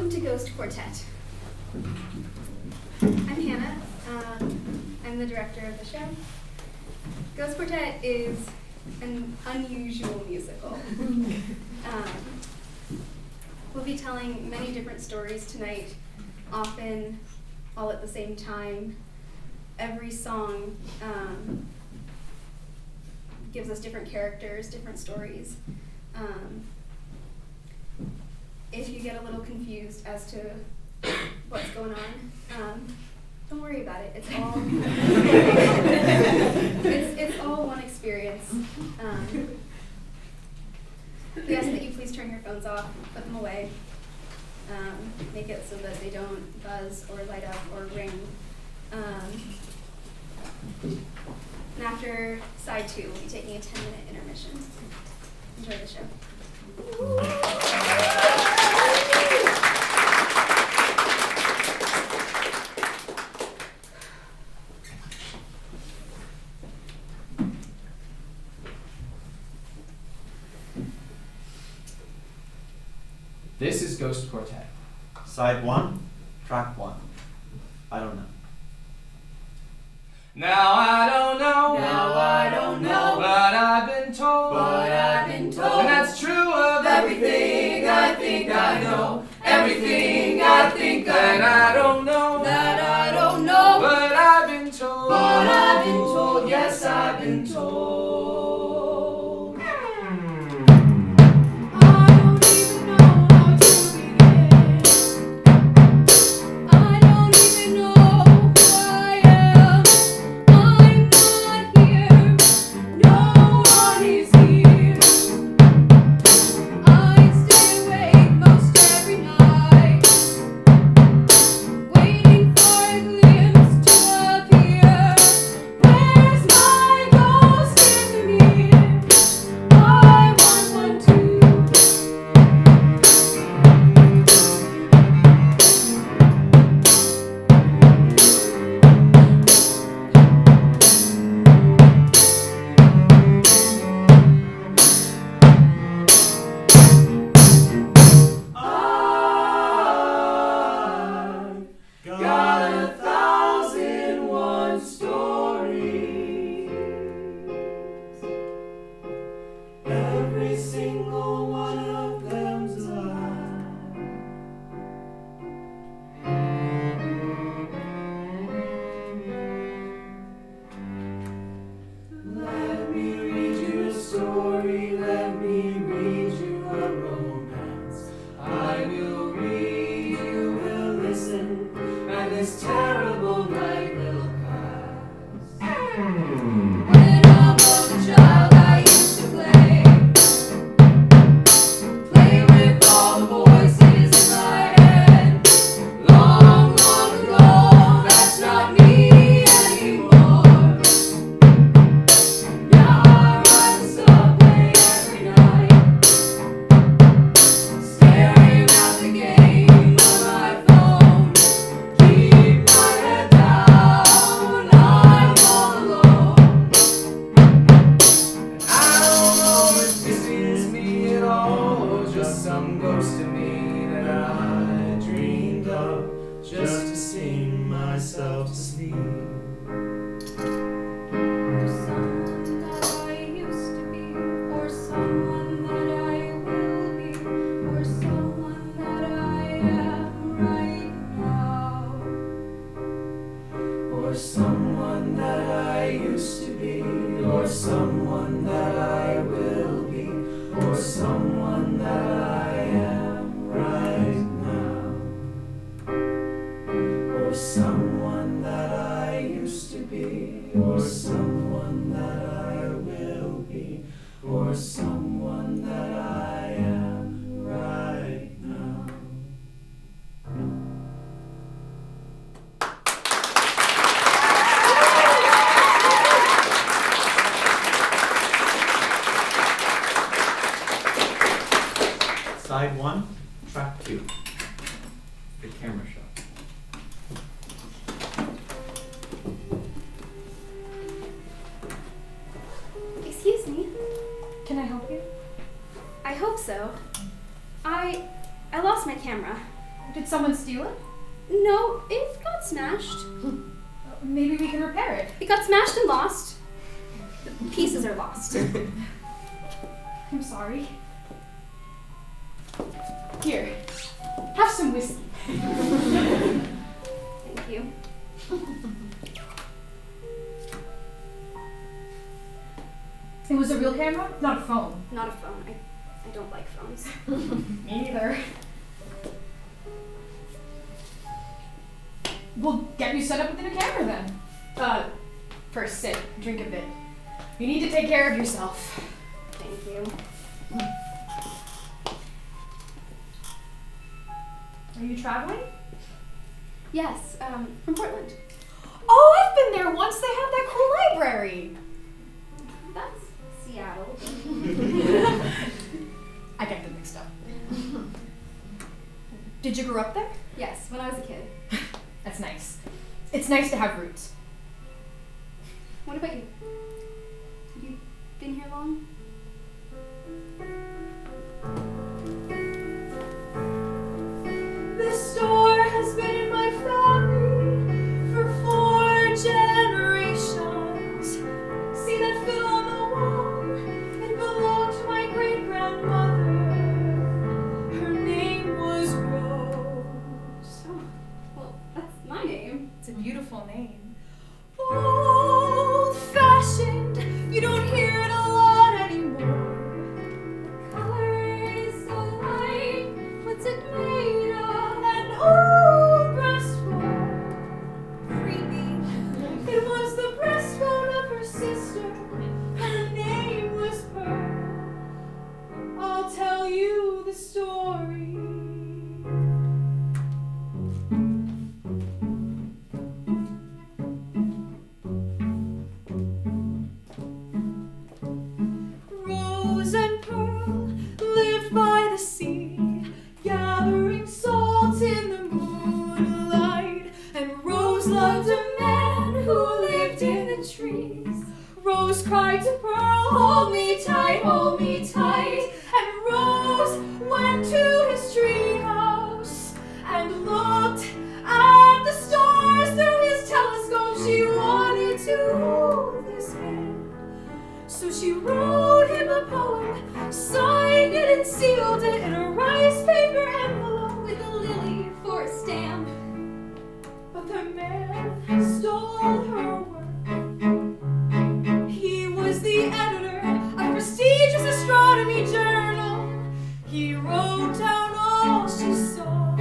Welcome to Ghost Quartet. I'm Hannah. I'm the director of the show. Ghost Quartet is an unusual musical. We'll be telling many different stories tonight, often all at the same time. Every song gives us different characters, different stories. If you get a little confused as to what's going on, don't worry about it. It's all it's all one experience. We ask that you please turn your phones off, put them away, make it so that they don't buzz or light up or ring. And after side 2, we'll be taking a 10-minute intermission. Enjoy the show. This is Ghost Quartet. Side 1, track 1. I don't know. Now I don't know, but I've been told, and that's true of everything I think I know, everything I think I know. And I don't know, but I've been told, yes, I've been told. Side 1, track 2. The camera shot. Excuse me. Can I help you? I hope so. I lost my camera. Did someone steal it? No, it got smashed. Maybe we can repair it. It got smashed and lost. The pieces are lost. I'm sorry. Here, have some whiskey. Thank you. It was a real camera, not a phone. Not a phone. I don't like phones. Me neither. We'll get you set up with a new camera then. First sit, drink a bit. You need to take care of yourself. Thank you. Are you traveling? Yes, from Portland. Oh, I've been there once. They have that cool library. That's Seattle. I get them mixed up. Did you grow up there? Yes, when I was a kid. That's nice. It's nice to have roots. What about you? Have you been here long? This store has been in my family for 4 generations. See that fiddle on the wall? It belonged to my great-grandmother. Her name was Rose. Oh, well, that's my name. It's a beautiful name. Old-fashioned, you don't hear it a lot anymore. Color is so light. What's it made of? An old breastbone. Creepy. It was the breastbone of her sister. Her name was Perl. I'll tell you the story. Rose and Pearl lived by the sea, gathering salt in the moonlight. And Rose loved a man who lived in the trees. Rose cried to Pearl, hold me tight, hold me tight. And Rose went to his treehouse and looked at the stars through his telescope. She wanted to hold his hand. So she wrote him a poem, signed it and sealed it in a rice paper envelope With a lily for a stamp. But the man stole her work. He was the editor of a prestigious astronomy journal. He wrote down all she saw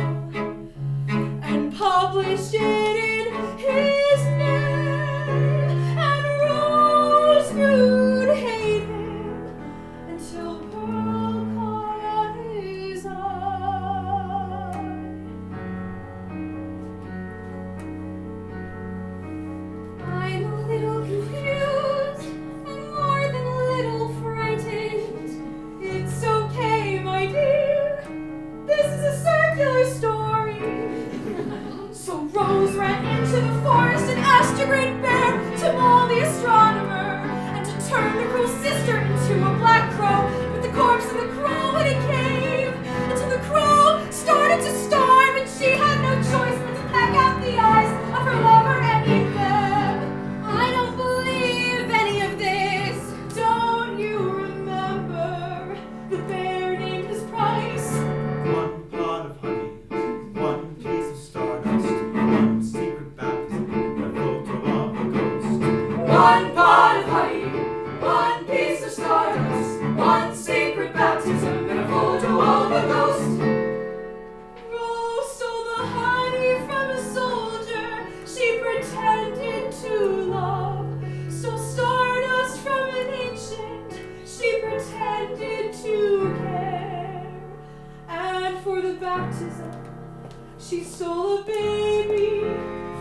and published it in his name. And Rose grew to hate him until Pearl caught on his eye. I'm a little confused and more than a little frightened. It's okay, my dear. This is a circular story. So Rose ran into the forest and asked a great bear to maul the astronomer and to turn the cruel sister into a black crow. Put the corpse in the crow in a cave until the crow started to starve and she had no choice but to peck out the eyes of her lover and eat them. I don't believe any of this. Don't you remember the bear named his price? 1 pot of honey, 1 piece of stardust, 1 secret baptism, and a photo of a ghost. 1 pot of honey, 1 piece of stardust, 1 secret baptism, and a photo of a ghost. Rose stole the honey from a soldier she pretended to love. Stole stardust from an ancient she pretended to care. And for the baptism, she stole a baby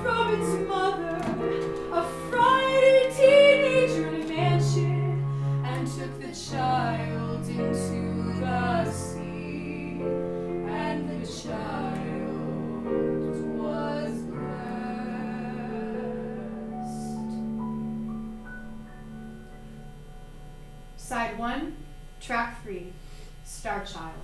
from its mother, a frightened teenager in a mansion, and took the child into the sea. And the child was blessed. Side 1, track 3, Starchild.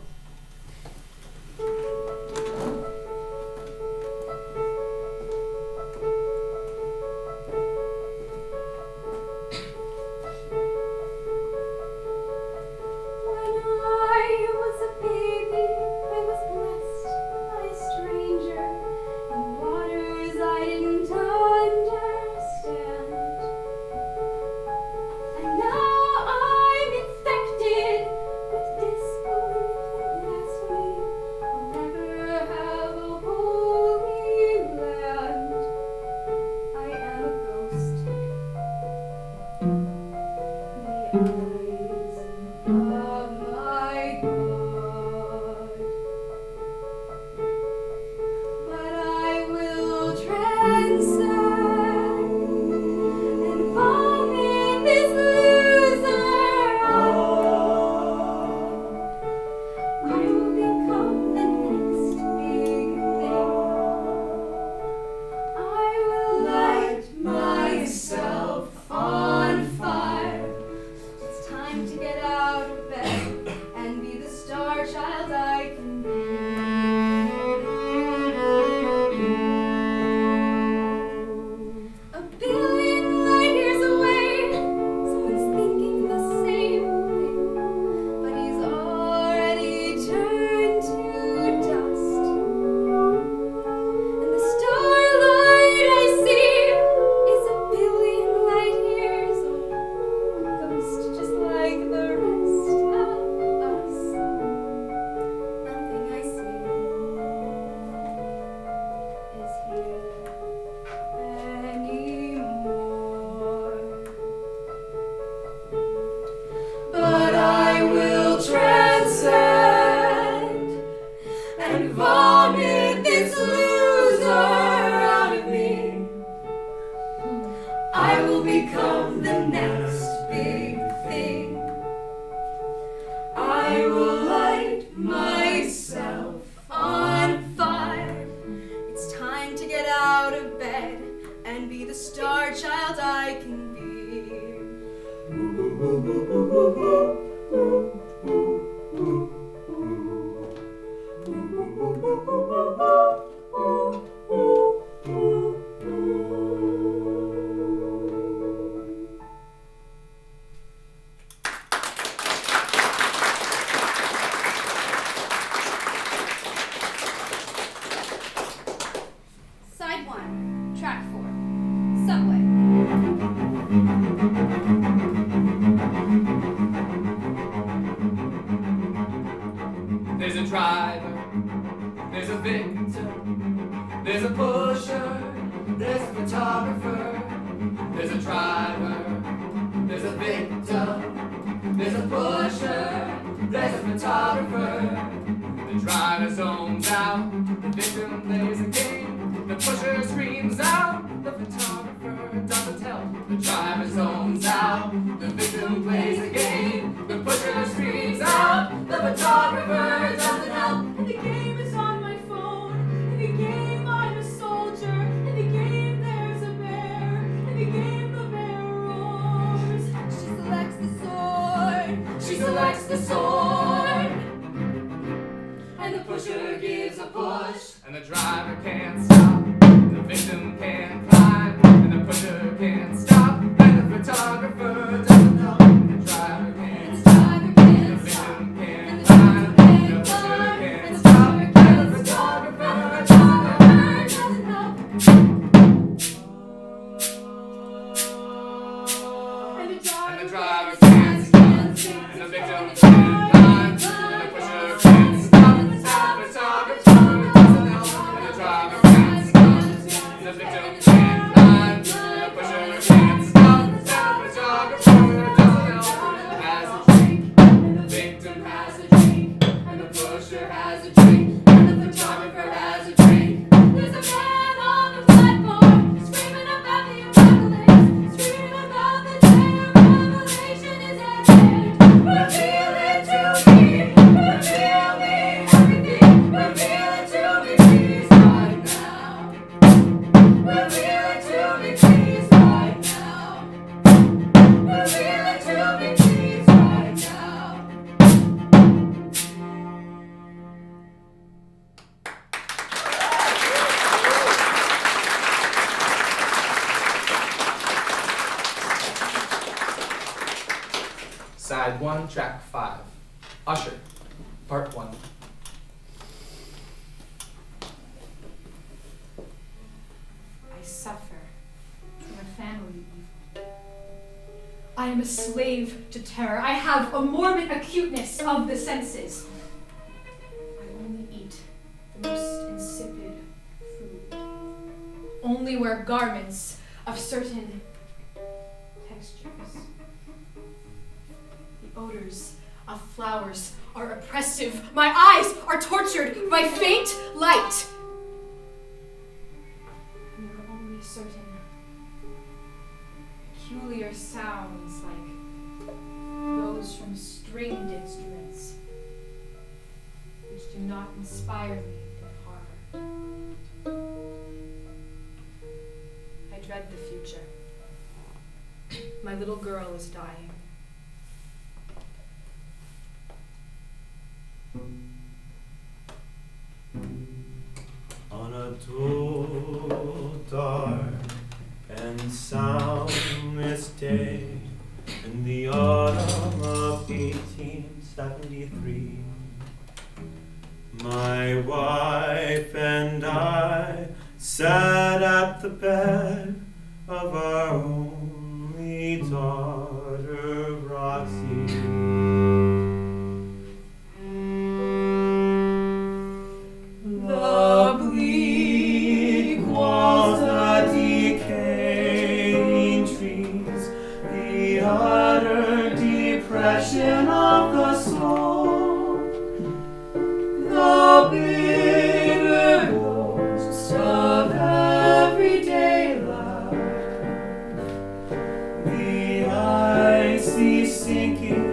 Side 1, track 4, subway. There's a driver, there's a victor, there's a pusher, there's a photographer. There's a driver, there's a victor, there's a pusher, there's a photographer. The driver zones out, the victim plays a game, the pusher screams out, the photographer doesn't help. The driver zones out, the victim plays a game, the pusher screams out, the photographer doesn't help. And the game is on my phone. In the game I'm a soldier. In the game there's a bear. In the game the bear roars. She selects the sword. She selects the sword, and the pusher gives a push, and the driver can't stop, the victim can't climb, and the pusher can't stop, and the photographer doesn't help. The driver can't stop, the victim can't climb, and the pusher can't stop, and the photographer doesn't help. And the driver can't stop, and the victim can't climb, and the pusher can't stop, and the photographer doesn't help. And the driver can't stop, and the victim can't climb, and the pusher can't stop, and the photographer doesn't help. Has a drink, the victim has a drink, and the pusher has a drink, and the photographer has a drink. There's a man on the platform screaming about the apocalypse, screaming about the day of revelation is at hand. Reveal it to me, reveal me everything, reveal it to me please right now. Reveal it to me please right now. Reveal it to me please right now. Side 1, track 5. Usher, part 1. I suffer from a family evil. I am a slave to terror. I have a morbid acuteness of the senses. I only eat the most insipid food. Only wear garments of certain textures. The odors of flowers are oppressive. My eyes are tortured by faint light. And there are only certain peculiar sounds like those from stringed instruments which do not inspire me with horror. I dread the future. My little girl is dying. On a dull, dark, and soundless day in the autumn of 1873, my wife and I sat at the bed of our only daughter, Roxie. The bleak walls, the decaying trees, the utter depression of the soul, the bitter ghosts of everyday life, the icy sinking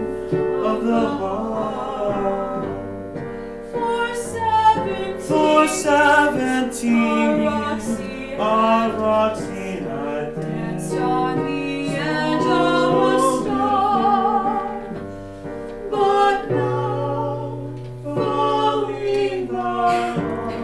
of the heart. For 17 years, our Roxie had danced on the edge of a star. But now, falling down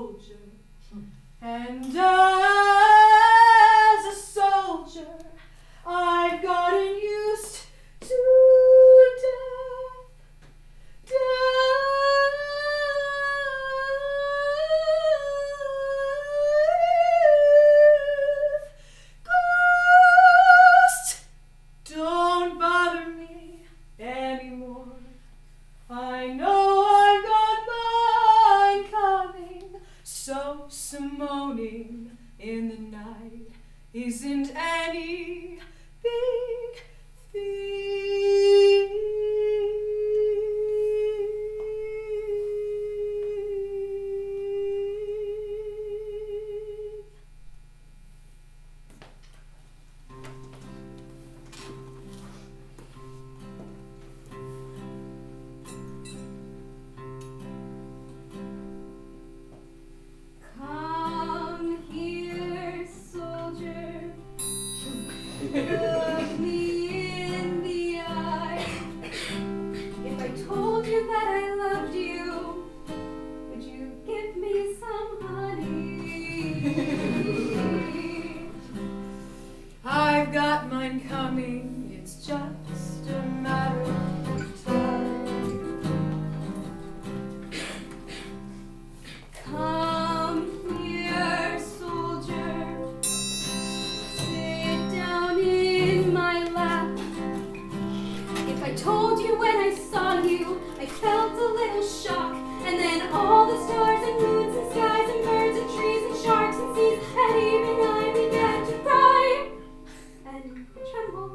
soldier. And as a soldier, I've gotten used to death. Ghost, don't bother me anymore. I know I've got mine coming. So simoning in the night isn't any big thing. Come here, soldier. Look me in the eye. If I told you that I loved you, would you give me some honey? I've got mine coming, it's just a matter of time. Come here, soldier. Sit down in my lap. If I told you when I saw you, I felt a little shock. And then all the stars and moons and skies and birds and trees and sharks and seas, and even I began to cry and tremble.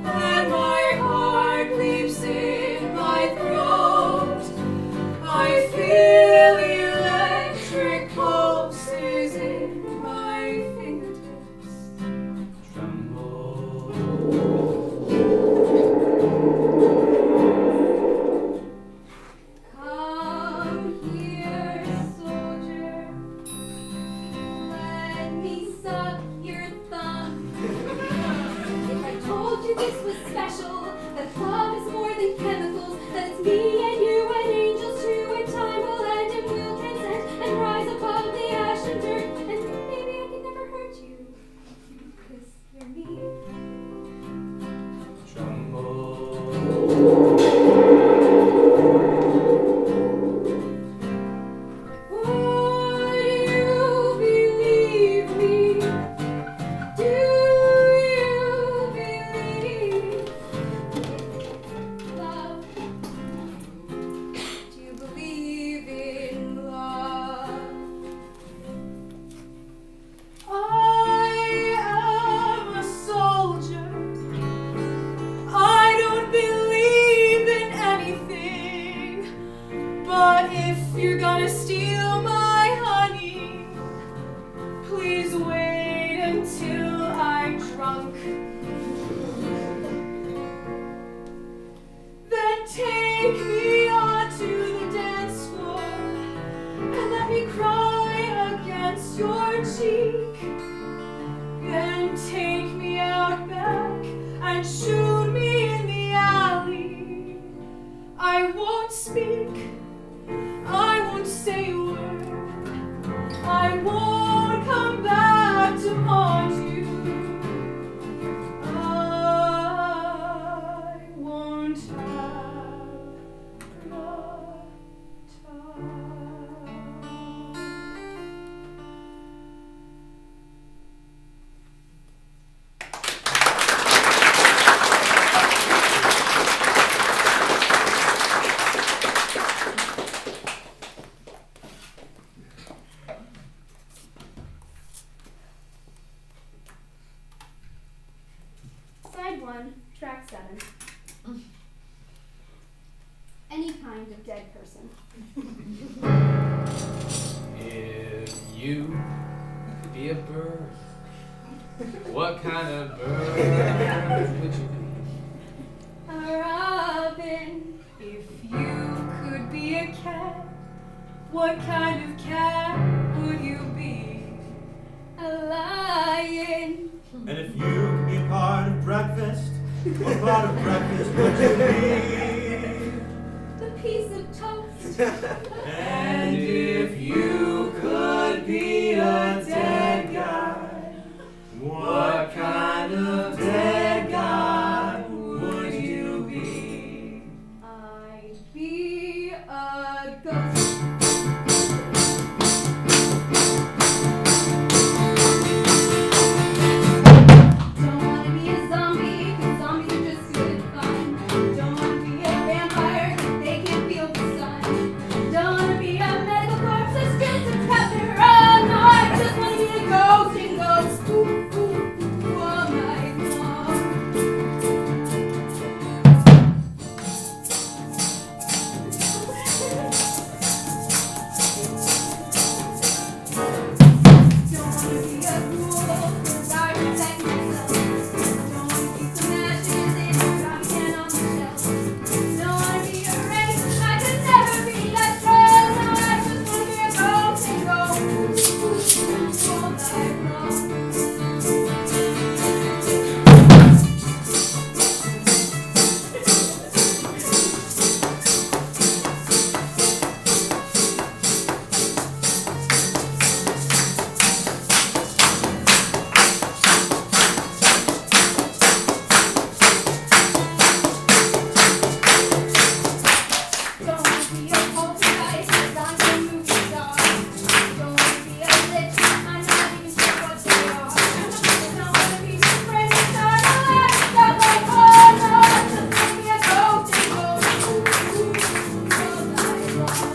And my heart leaps in my throat. I feel electric pulses in my fingertips. Come here, soldier. Let me suck your thumb. If I told you this was special, that love is more than chemicals, that it's me and you and angels too, and time will end and we'll transcend and rise above the ash and dirt, and maybe I can never hurt you, 'cause you're me. Would you believe me? Do you believe love? Do you believe in love? I am a soldier. I don't believe in anything. But if you're gonna steal my honey, please wait until I'm drunk. Then take me onto the dance floor and let me cry against your cheek. Then take me out back and shoot me in the alley. I won't speak, I won't say a word. I won't come back to haunt you. I won't have the time. Side 1, track 7. Any kind of dead person. If you could be a bird, what kind of bird would you be? A robin. If you could be a cat, what kind of cat would you be? A lion. And if you could be a part of breakfast, What part of breakfast would you be? The piece of toast. And if you could be a dead guy, what kind of dead guy would you be? I'd be a ghost. Don't wanna be a zombie, 'cause zombies are just good fun. Don't wanna be a vampire, 'cause they can't feel the sun. Don't wanna be a medical corpse that's just a capture. Oh no, I just wanna be a ghost and go ooh, ooh, ooh, all night long. Don't wanna be a ghoul, 'cause I protect myself. Don't wanna keep some ashes in a garbage can on the shelf. Don't wanna be a wraith, I could never be that strong. No, I just wanna be a ghost and go ooh, ooh, ooh, all night long. Don't wanna be a poltergeist, 'cause I'm a movie star. Don't wanna be a lich, I'm not even sure what they are. Don't wanna be my friend, start a lifestyle like oh no, I just wanna be a ghost and go ooh, ooh, all night long.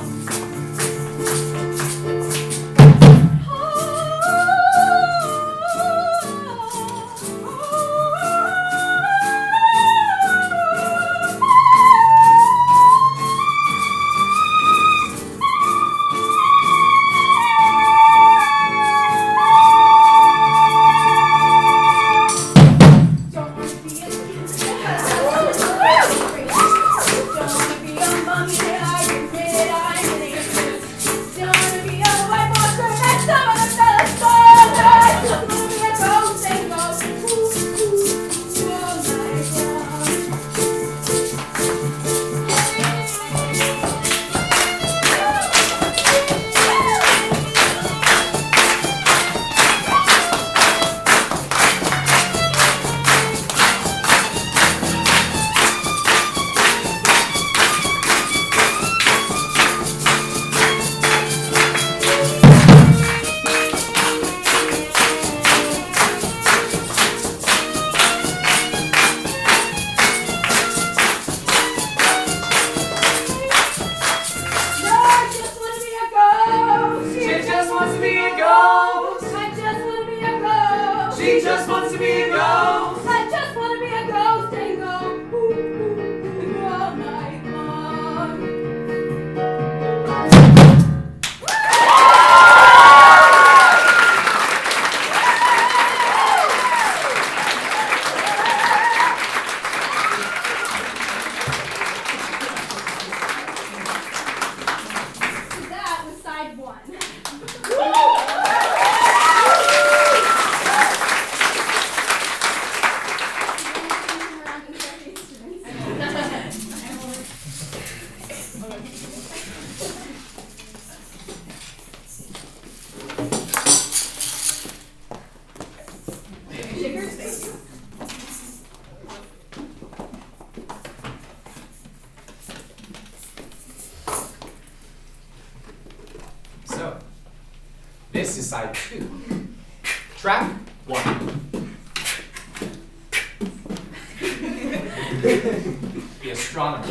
Don't wanna be a Don't wanna be a mummy that I admit I'm an atheist. Don't wanna be a white monster that some of them fellas fall. I just wanna be a ghost and go ooh, ooh, all night long. No, I just wanna be a ghost. She just wants to be a ghost. I just wanna be a ghost. She just wants to be a ghost. I just wanna be a ghost and go ooh, ooh, ooh, all night long. That was side one. So, this is side 2. Track 1. The Astronomer.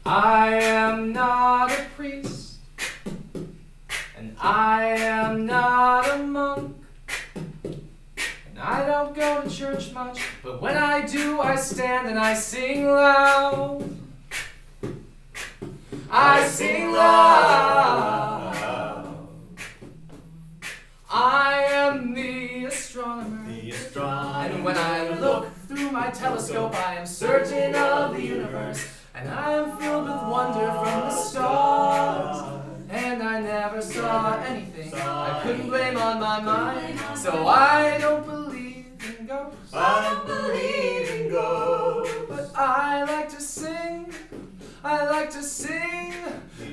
I am not a priest, and I am not a monk, and I don't go to church much, but when I do, I stand and I sing loud. I sing loud. I am the astronomer. The astronomer. And when I look through my telescope, I am certain of the universe. And I am filled with wonder from the stars. And I never saw anything I couldn't blame on my mind. So I don't believe in ghosts. I don't believe in ghosts. But I like to sing. I like to sing.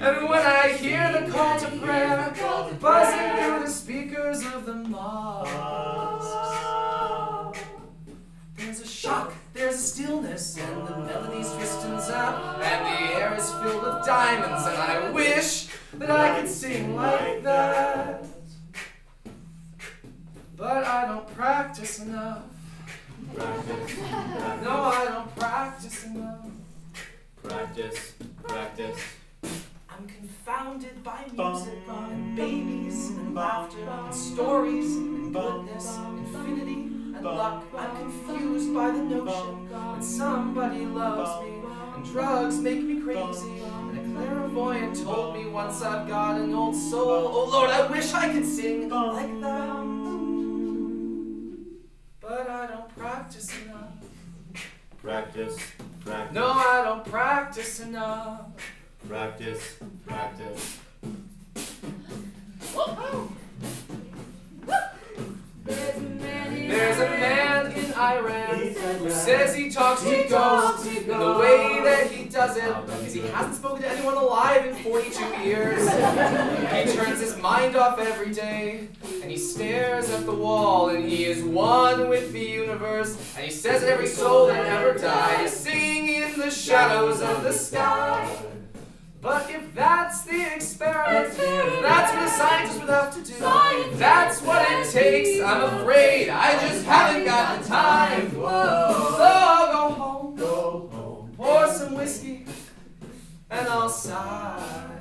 And when I hear the call to prayer buzzing through the speakers of the mosque, there's a shock, there's a stillness, and the melody's twist and zap, and the air is filled with diamonds, and I wish that I could sing like that. But I don't practice enough. No, I don't practice enough. Practice. I'm confounded by music and babies and laughter and stories and goodness, infinity and luck. I'm confused by the notion that somebody loves me, and drugs make me crazy, and a clairvoyant told me once I've got an old soul. Oh Lord, I wish I could sing like that. But I don't practice enough. Practice. No, I don't practice enough. Practice. There's a man in Iran who says he talks to ghosts, and the way that he does it is he hasn't spoken to anyone alive in 42 years. He turns his mind off every day, and he stares at the wall, and he is one with the universe, and he says that every soul that ever died is singing in the shadows of the sky. But if that's the experiment, that's what a scientist would have to do. That's what it takes, I'm afraid. I just haven't got the time. So I'll go home, pour some whiskey, and I'll sigh.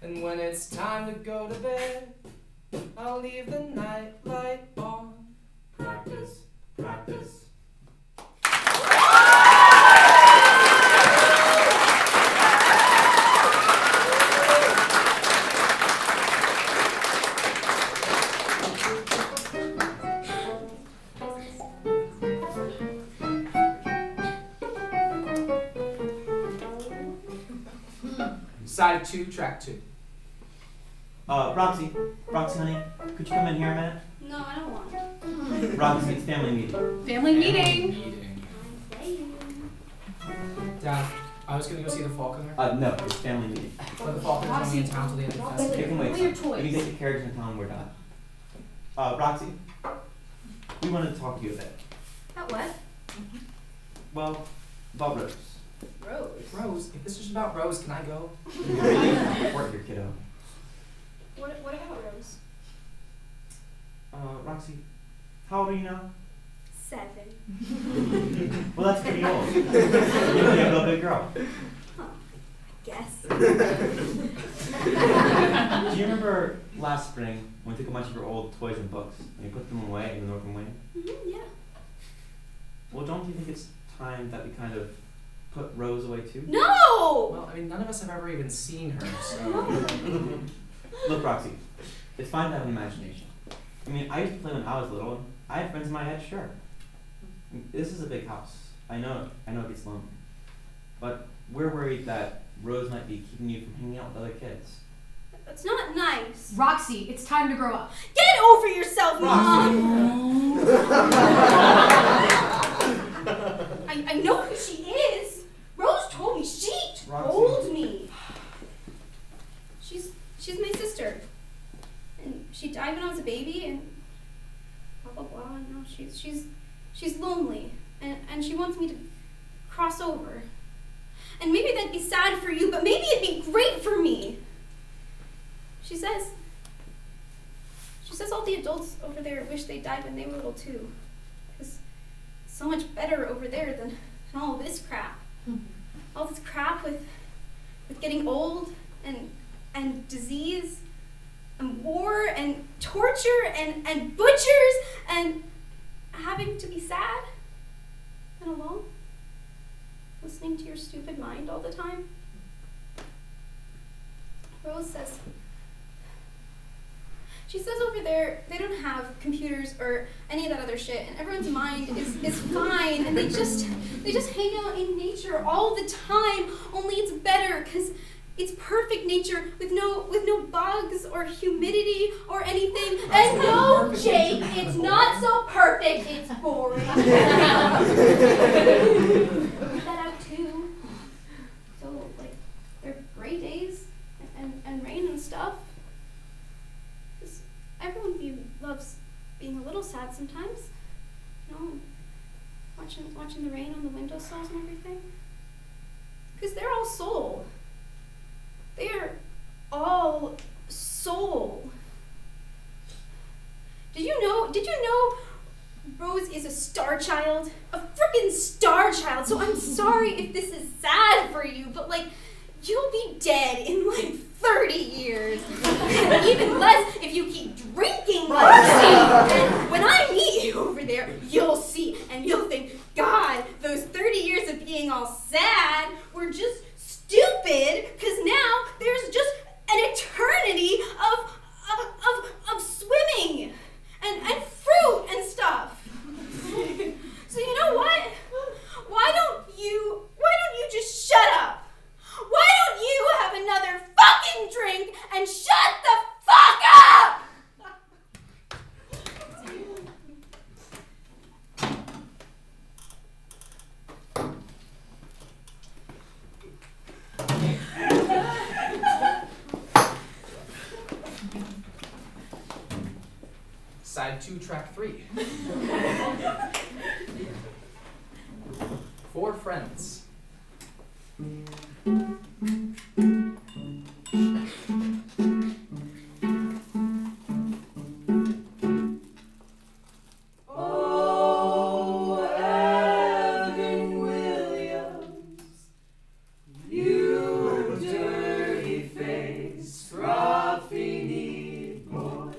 And when it's time to go to bed, I'll leave the night light on. Practice. Side 2, track 2. Roxie, honey, could you come in here a minute? No, I don't want to. Roxie, it's family meeting. Family meeting. I'm playing. Dad, I was gonna go see the Falconer, No, it's family meeting. but the Falconer's only in town till the end of the You festival. can wait. Play your You toys. can take the carriage and tell them we're done. Roxie, we wanted to talk to you a bit. About what? Well, about Rose. Rose. Rose, if this is about Rose, can I go? Work your kiddo. What about Rose? Roxie, how old are you now? 7. Well, that's pretty old. You're a big girl. Guess. Do you remember last spring when we took a bunch of your old toys and books and we put them away in the northern wing? Yeah. Well, don't you think it's time that we kind of put Rose away too? No! Well, I mean, none of us have ever even seen her, so... Look, Roxie, it's fine to have an imagination. I mean, I used to play when I was little, and I had friends in my head, sure. This is a big house. I know it gets lonely. But we're worried that Rose might be keeping you from hanging out with other kids. That's not nice. Roxie, it's time to grow up. Get over yourself, Mom! I know who she is. Rose told me. She told me. She's my sister. And she died when I was a baby, and blah blah blah. No, she's lonely, and she wants me to cross over. And maybe that'd be sad for you, but maybe it'd be great for me. She says all the adults over there wish they died when they were little too. Because it's so much better over there than all this crap. All this crap with getting old and disease and war and torture and butchers and having to be sad and alone. Listening to your stupid mind all the time. Rose says, over there they don't have computers or any of that other shit, and everyone's mind is fine, and they just hang out in nature all the time, only it's better, because It's perfect nature with no bugs or humidity or anything. And no, Jake, it's not so perfect, it's boring. Put that out too. So, like, there are gray days and rain and stuff. Everyone loves being a little sad sometimes. You know, watching the rain on the windowsills and everything. Because they're all soul. They're all soul. Did you know Rose is a Starchild? A frickin' Starchild. So I'm sorry if this is sad for you, but like, you'll be dead in like 30 years. And even less if you keep drinking like me. And when I meet you over there, you'll see and you'll think, God, those 30 years of being all sad were just stupid, because now there's just an eternity of swimming and fruit and stuff. So you know what? Why don't you just shut up? Why don't you have another fucking drink and shut the fuck up? Side 2, track 3. 4 friends. Oh, Evan Williams, you dirty face, scruffy-kneed boy.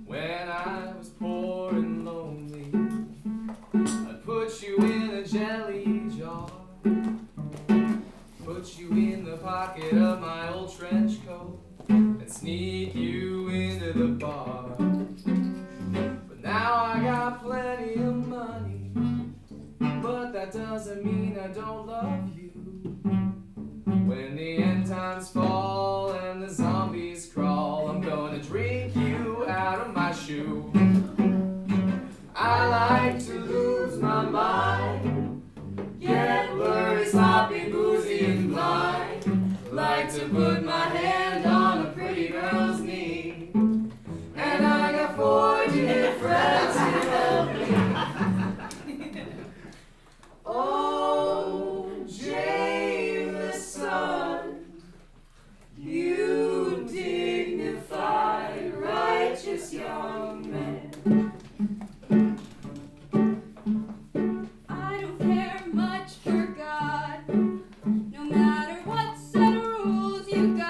When I was poor and lonely, I'd put you in a jelly jar, put you in the pocket of my old trench coat, and sneak you into the bar. But now I got plenty of money, but that doesn't mean I don't love you. When the end times fall and the zombies crawl, I'm gonna drink you out of my shoe. I like to lose my mind, get blurry, sloppy, boozy, and blind. Like to put my hand on a pretty girl's knee, and I got 40 friends to help me. Oh, Jameson, you dignified, righteous young man. I don't care much for God, no matter what set of rules you got.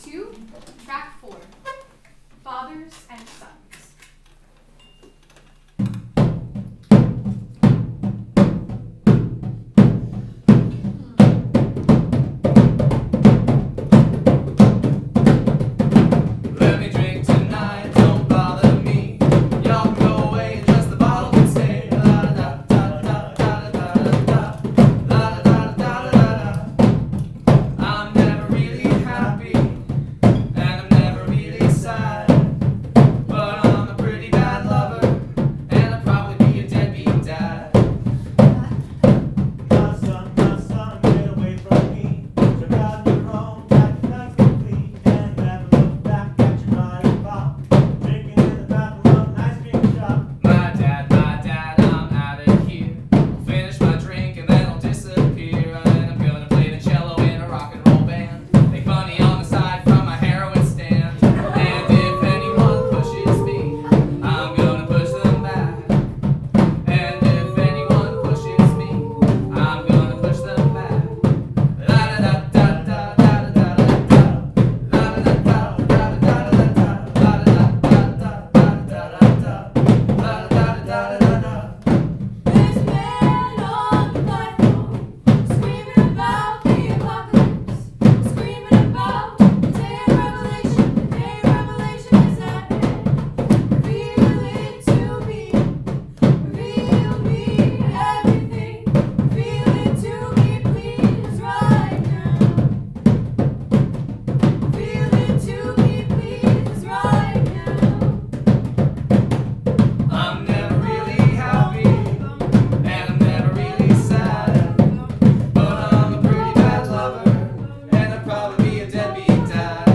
2, track 4, Fathers and Sons. Let me drink tonight, don't bother me. Y'all can go away and just the bottle can stay. La da da da da da da da da da da da. I'm never really happy, and I'm never really sad. But I'm a pretty bad lover, and I'll probably be a deadbeat dad. My son, get away from me. Took out your own life, that's complete. And never look back at your naughty pop. Drinking in the bathroom of an ice cream shop. My dad, I'm out of here. Finish my drink and then I'll disappear. And then I'm gonna play the cello in a rock and roll band. Make money on the side from my heroin stand. And if anyone pushes me, I'm gonna push them back. And if anyone pushes me, I'm gonna push them back. La da da da da da da da da. La da da da da da da da. La da da da da da da da da. La da da da da da. There's a man on the platform screaming about the apocalypse, screaming about the day of revelation. The day of revelation is at hand. Reveal it to me, reveal me everything. Reveal it to me, please, right now. Reveal it to me, please, right now. I'm never really happy, and I'm never really sad. But I'm a pretty bad lover, and I'll probably be a deadbeat dad.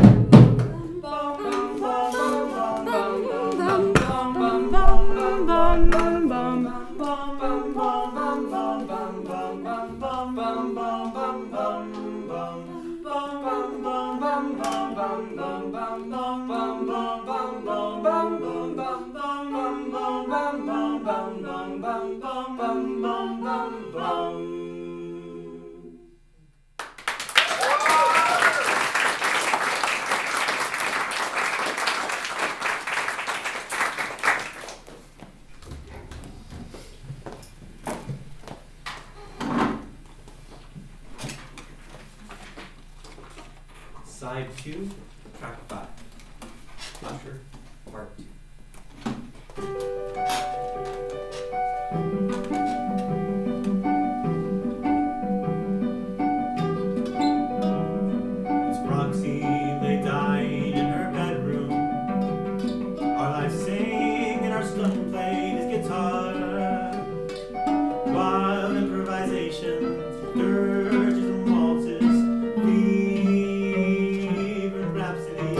Side 2, track 5. Usher, part 2. It's Roxie lay dying in her bedroom. Our lives sing and our son played his guitar. Wild improvisations, dirges and waltzes, fevered rhapsodies.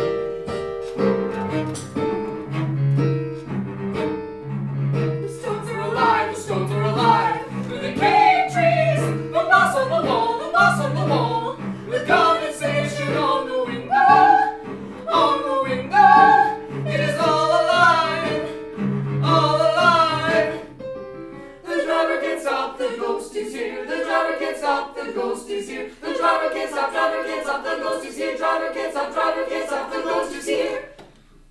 The stones are alive, the stones are alive. Through the cave trees, the moss on the wall, the moss on the wall. The condensation on the window, on the window. It is all alive, all alive. The driver can't stop, the ghost is here. The driver can't stop, the ghost is here. The driver can't stop, the ghost is here. Driver can't stop, the ghost is here.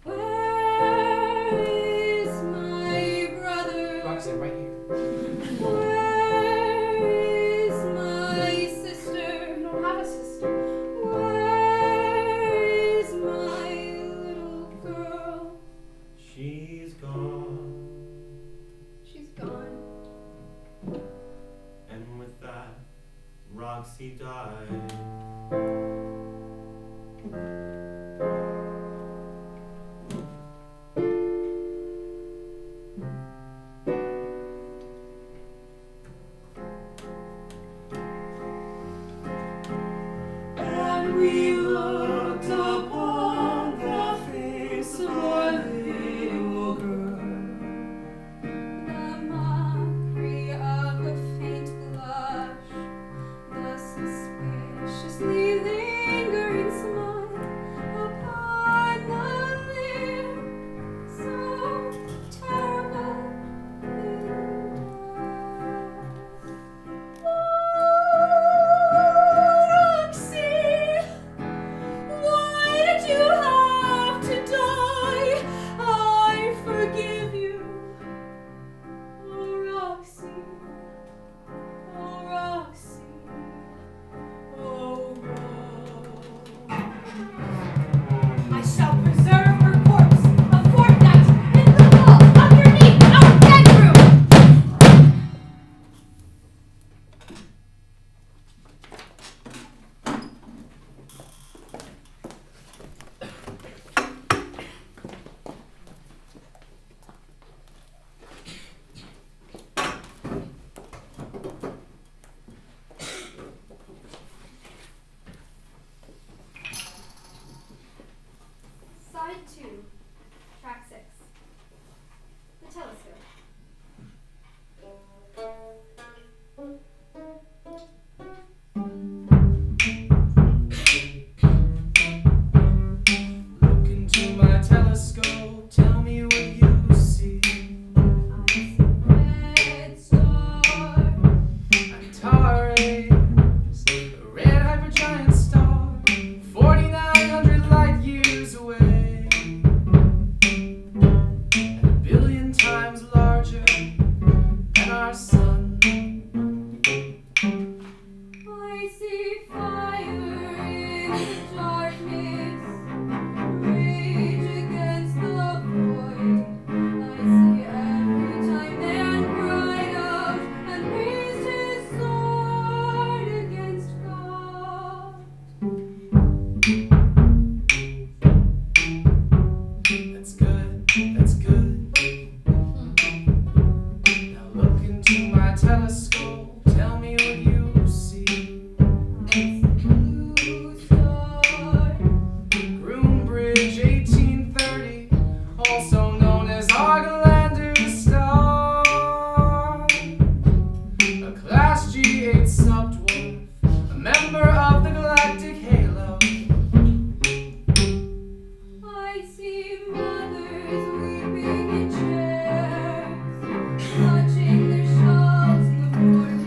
Where is my brother? Roxie, right here. Where is my sister? You don't have a sister. Where is my little girl? She's gone. She's gone. And with that, Roxie died. And we looked upon the face of our little girl. The mockery of a faint blush, the suspicion 2, track 6. The telescope. Look into my telescope, tell me what you see. I see a red star. Antares, a red hypergiant star, 4,900 light years away, and a billion times larger than our sun. I see fire in the darkness, rage against the void. I see every time man cried out and raised his sword against God. That's good, that's good. Now look into my telescope, tell me what you see. I see blue star. Groombridge 1830, also known as Argelander's star. A class G8 subdwarf, a member of the galactic halo. I see mothers weeping in chairs, clutching their shawls in the morning.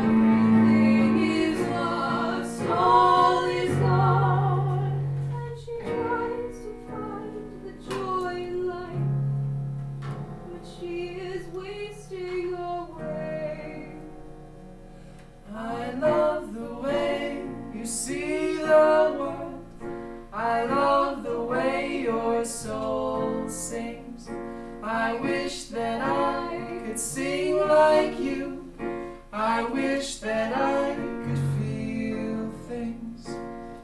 Everything is lost, all is gone, and she tries to find the joy in life, but she is wasting away. I love the way you see the world. I love the way your soul sings. I wish that I could sing like you. I wish that I could feel things.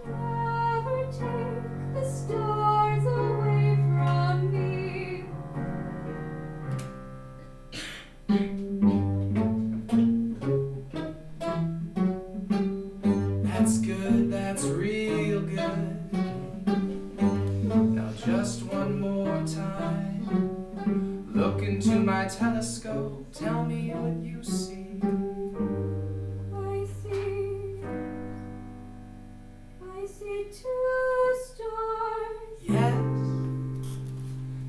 Never take the stars away from me. That's good, that's real good. Now just one more time. Look into my telescope, tell me what you see. I see 2 stars. Yes,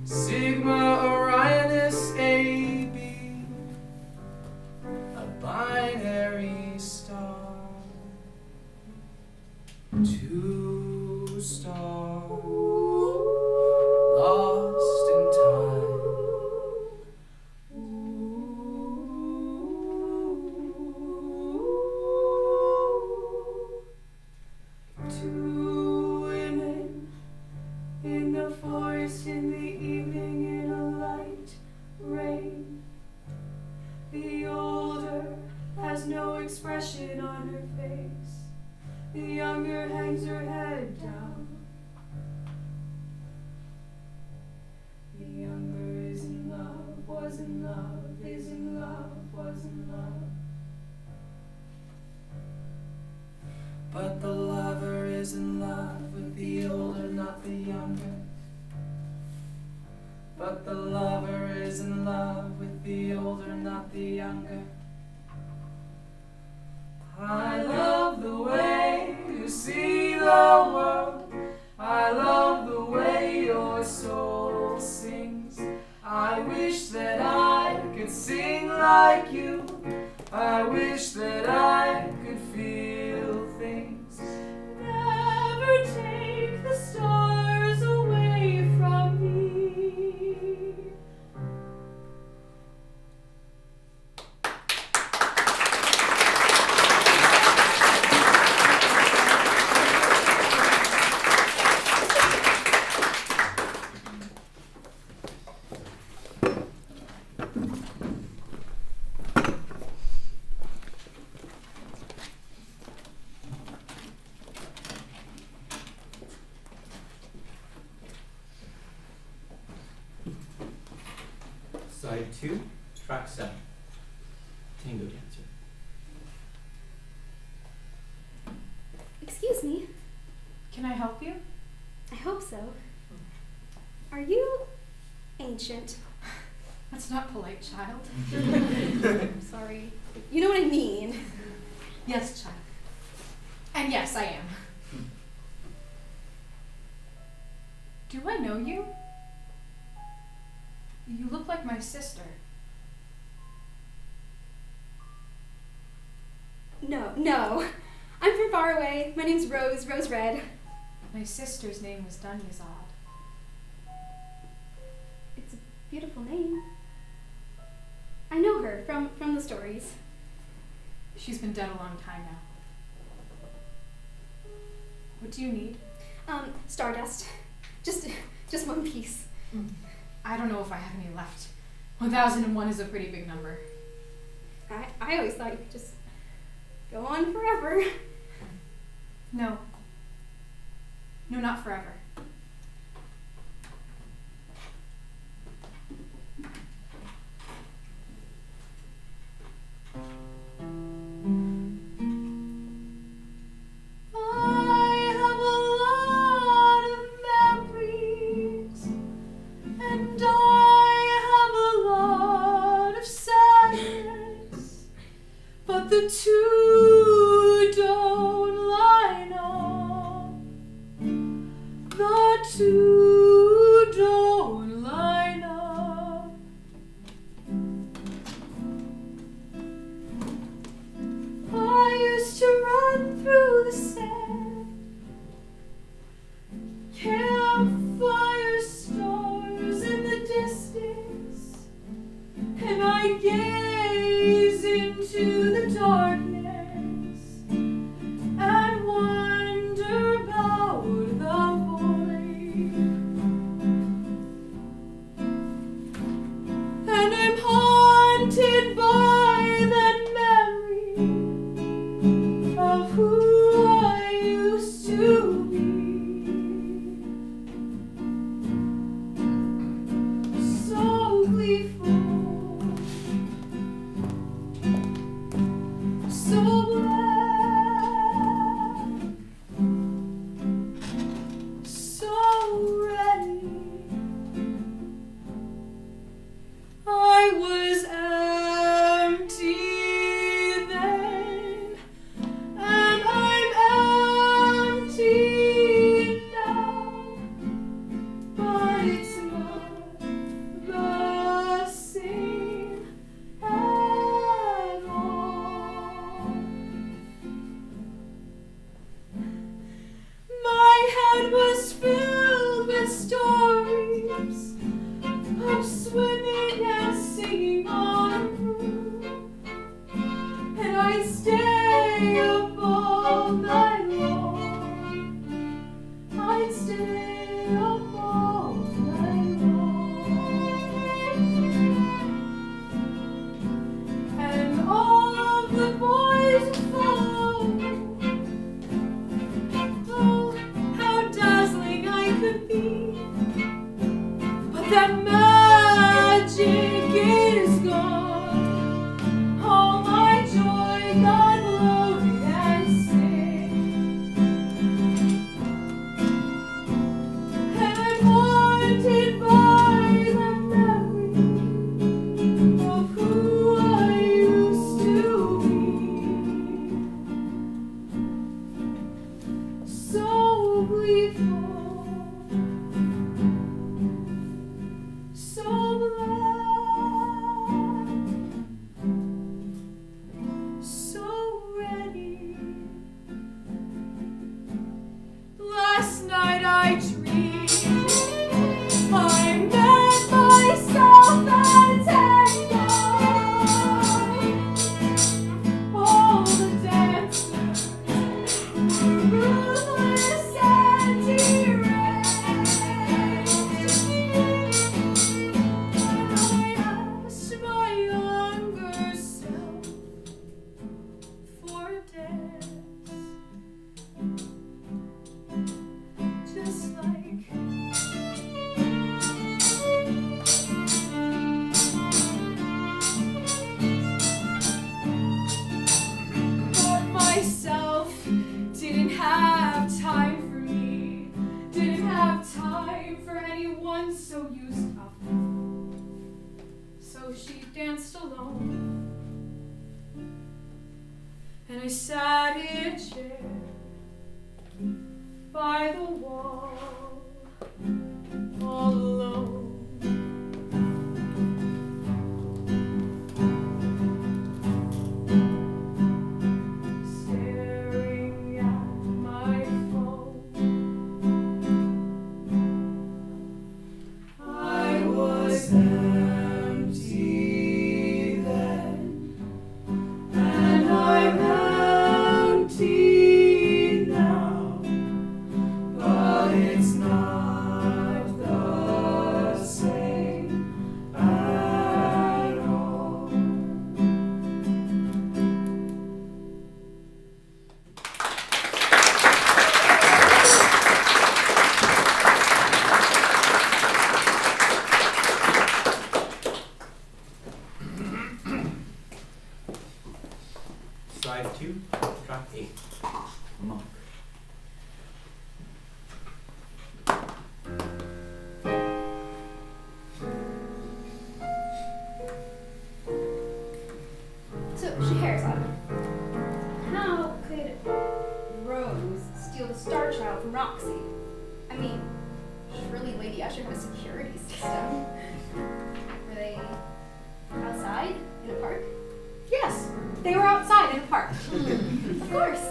Sigma Orionis AB, a binary star. 2 stars lost in time. 2 women in the forest in the evening in a light rain. The older has no expression on her face. The younger hangs her head down. The younger is in love, was in love, is in love, was in love. But the lover is in love with the older, not the younger. But the lover is in love with the older, not the younger. I love the way you see the world. I love the way your soul sings. I wish that I could sing like you. I wish that I could feel things. Never take the stars away from me. Side 2, track 7. Tango Dancer. Excuse me. Can I help you? I hope Also, are you ancient? That's not polite, child. I'm sorry. You know what I mean. Yes, child. And yes, I am. Do I know you? You look like my sister. No. I'm from far away. My name's Rose Red. My sister's name was Dunyazad. It's a beautiful name. I know her from the stories. She's been dead a long time now. What do you need? Stardust. Just one piece. I don't know if I have any left. 1001 is a pretty big number. I always thought you could just go on forever. No. No, not forever. The two don't line up. The two don't line up. I used to run through the sand, campfire stars in the distance, and I gaze into the darkness and wonder about the void. And I'm haunted by that memory of who I used to be. So gleeful. So glad, so ready. I was empty then, and I'm empty now, but it's not the same at all. My head was filled with stories of swimming and singing on a broom, and I'd stay up all night long. I'd stay up all night long. And all of the boys would follow. Oh, how dazzling I could be. But that magic is gone. All my joy got loaded and sick. And I'm haunted by the memory of who I used to be. So gleeful. one so used up. So she danced alone, and I sat in a chair by the wall, all alone. Staring at my phone. I was empty then, and I'm empty now, but it's not the same at all. Side 2, track 8. Monk. So, Scheherazade, how could Rose steal the Starchild from Roxie? I mean, surely Lady Usher had a security system. Were they outside in a park? Yes, they were outside in a park. Of course.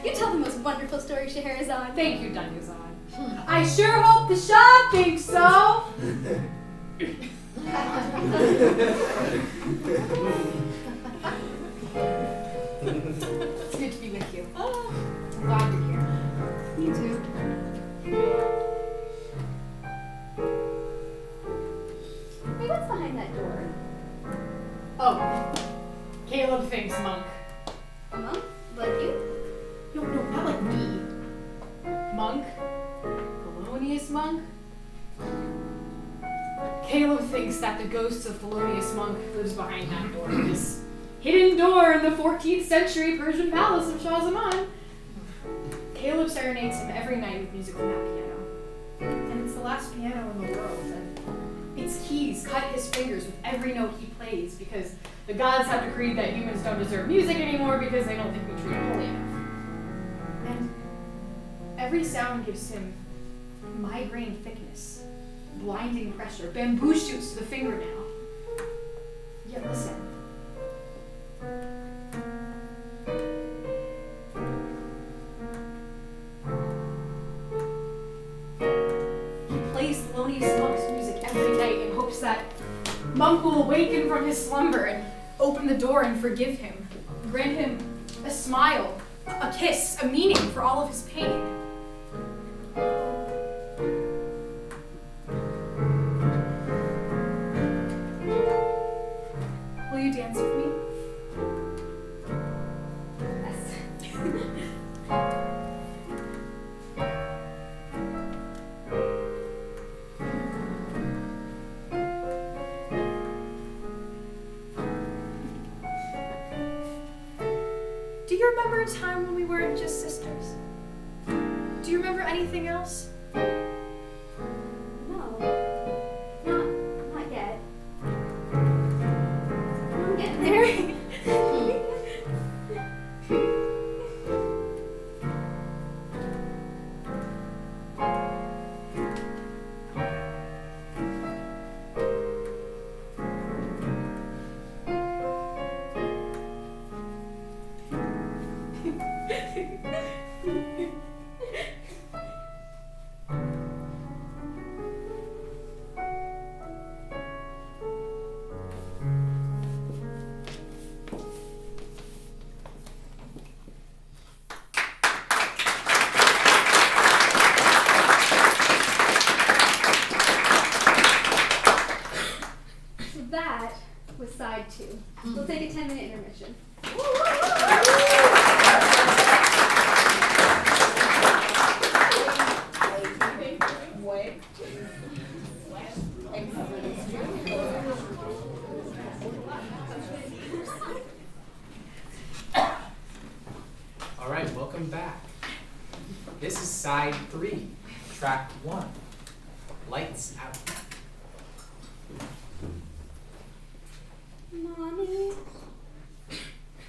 You tell the most wonderful story, Scheherazade. Thank you, Dunyazad. I sure hope the Shah thinks so. It's good to be with you. I'm glad you're here. You too. Hey, what's behind that door? Oh, Caleb thinks monk. A monk? Like you? No, not like me. Monk? Thelonious Monk? Caleb thinks that the ghost of Thelonious Monk lives behind that door. This hidden door in the 14th century Persian palace of Shah Zaman. Caleb serenades him every night with music from that piano. And it's the last piano in the world. And its keys cut his fingers with every note he plays because the gods have decreed that humans don't deserve music anymore because they don't think we treat it holy enough. And every sound gives him migraine thickness, blinding pressure, bamboo shoots to the fingernail. Yet listen. He plays Thelonious Monk's music every night in hopes that Monk will awaken from his slumber and open the door and forgive him, grant him a smile, a kiss, a meaning for all of his pain. Will you dance with me? Yes. Do you remember a time when we weren't just sisters? Do you remember anything else? No. Not yet. I'm getting there. That was side 2. We'll take a 10-minute intermission. All right, welcome back. This is side 3, track 1, Lights Out. Mommy,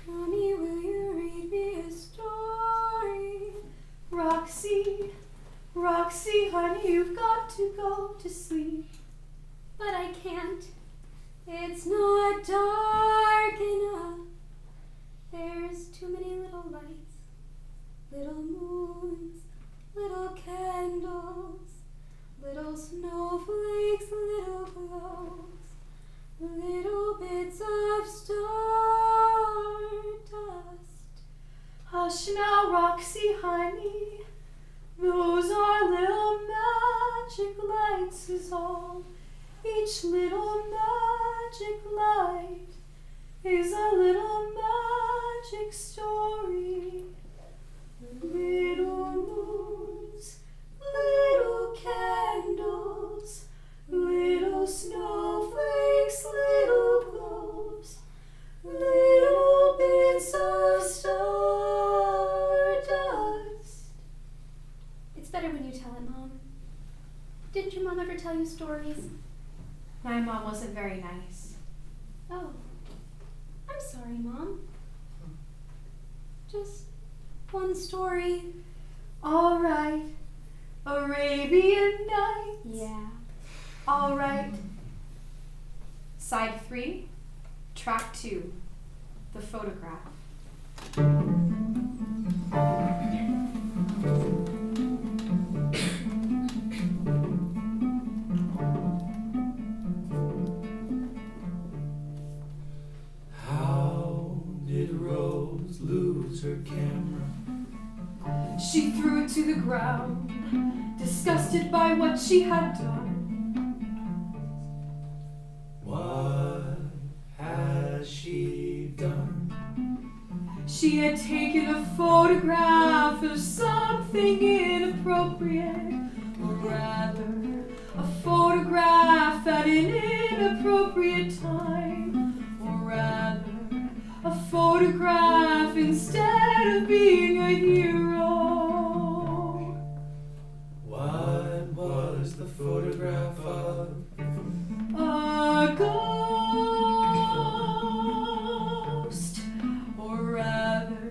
Mommy, will you read me a story? Roxie, Roxie, honey, you've got to go to sleep. But I can't. It's not dark enough. There's too many little lights, little moons, little candles, little snowflakes, little glows, little bits of stardust. Hush now, Roxie, honey. Those are little magic lights is all. Each little magic light is a little magic story. Little moons, little candles, little snowflakes, little glows, little bits of stardust. It's better when you tell it, Mom. Didn't your mom ever tell you stories? My mom wasn't very nice. Oh, I'm sorry, Mom. Just one story. All right, Arabian Nights. Yeah. All right. Side 3, track 2, the photograph. Lose her camera. She threw it to the ground, disgusted by what she had done. What has she done? She had taken a photograph of something inappropriate, or rather, a photograph at an inappropriate time, or rather, a photograph instead of being a hero. What was the photograph of? A ghost, or rather,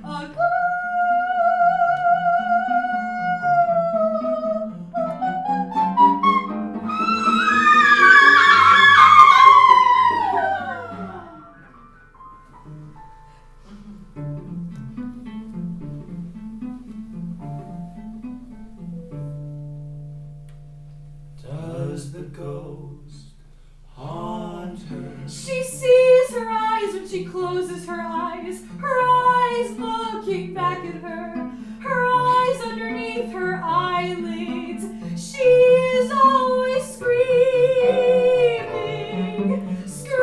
a ghost. Does the ghost haunt her? She sees her eyes when she closes her eyes looking back at her eyes underneath her eyelids. She is always screaming, screaming.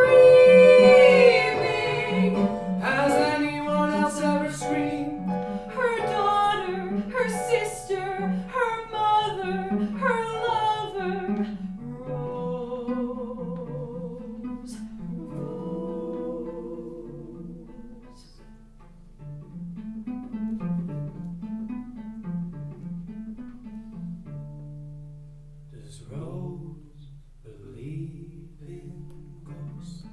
Has anyone else ever screamed? Her daughter, her sister, her mother, her lover. Rose, Rose. Does Rose believe in ghosts?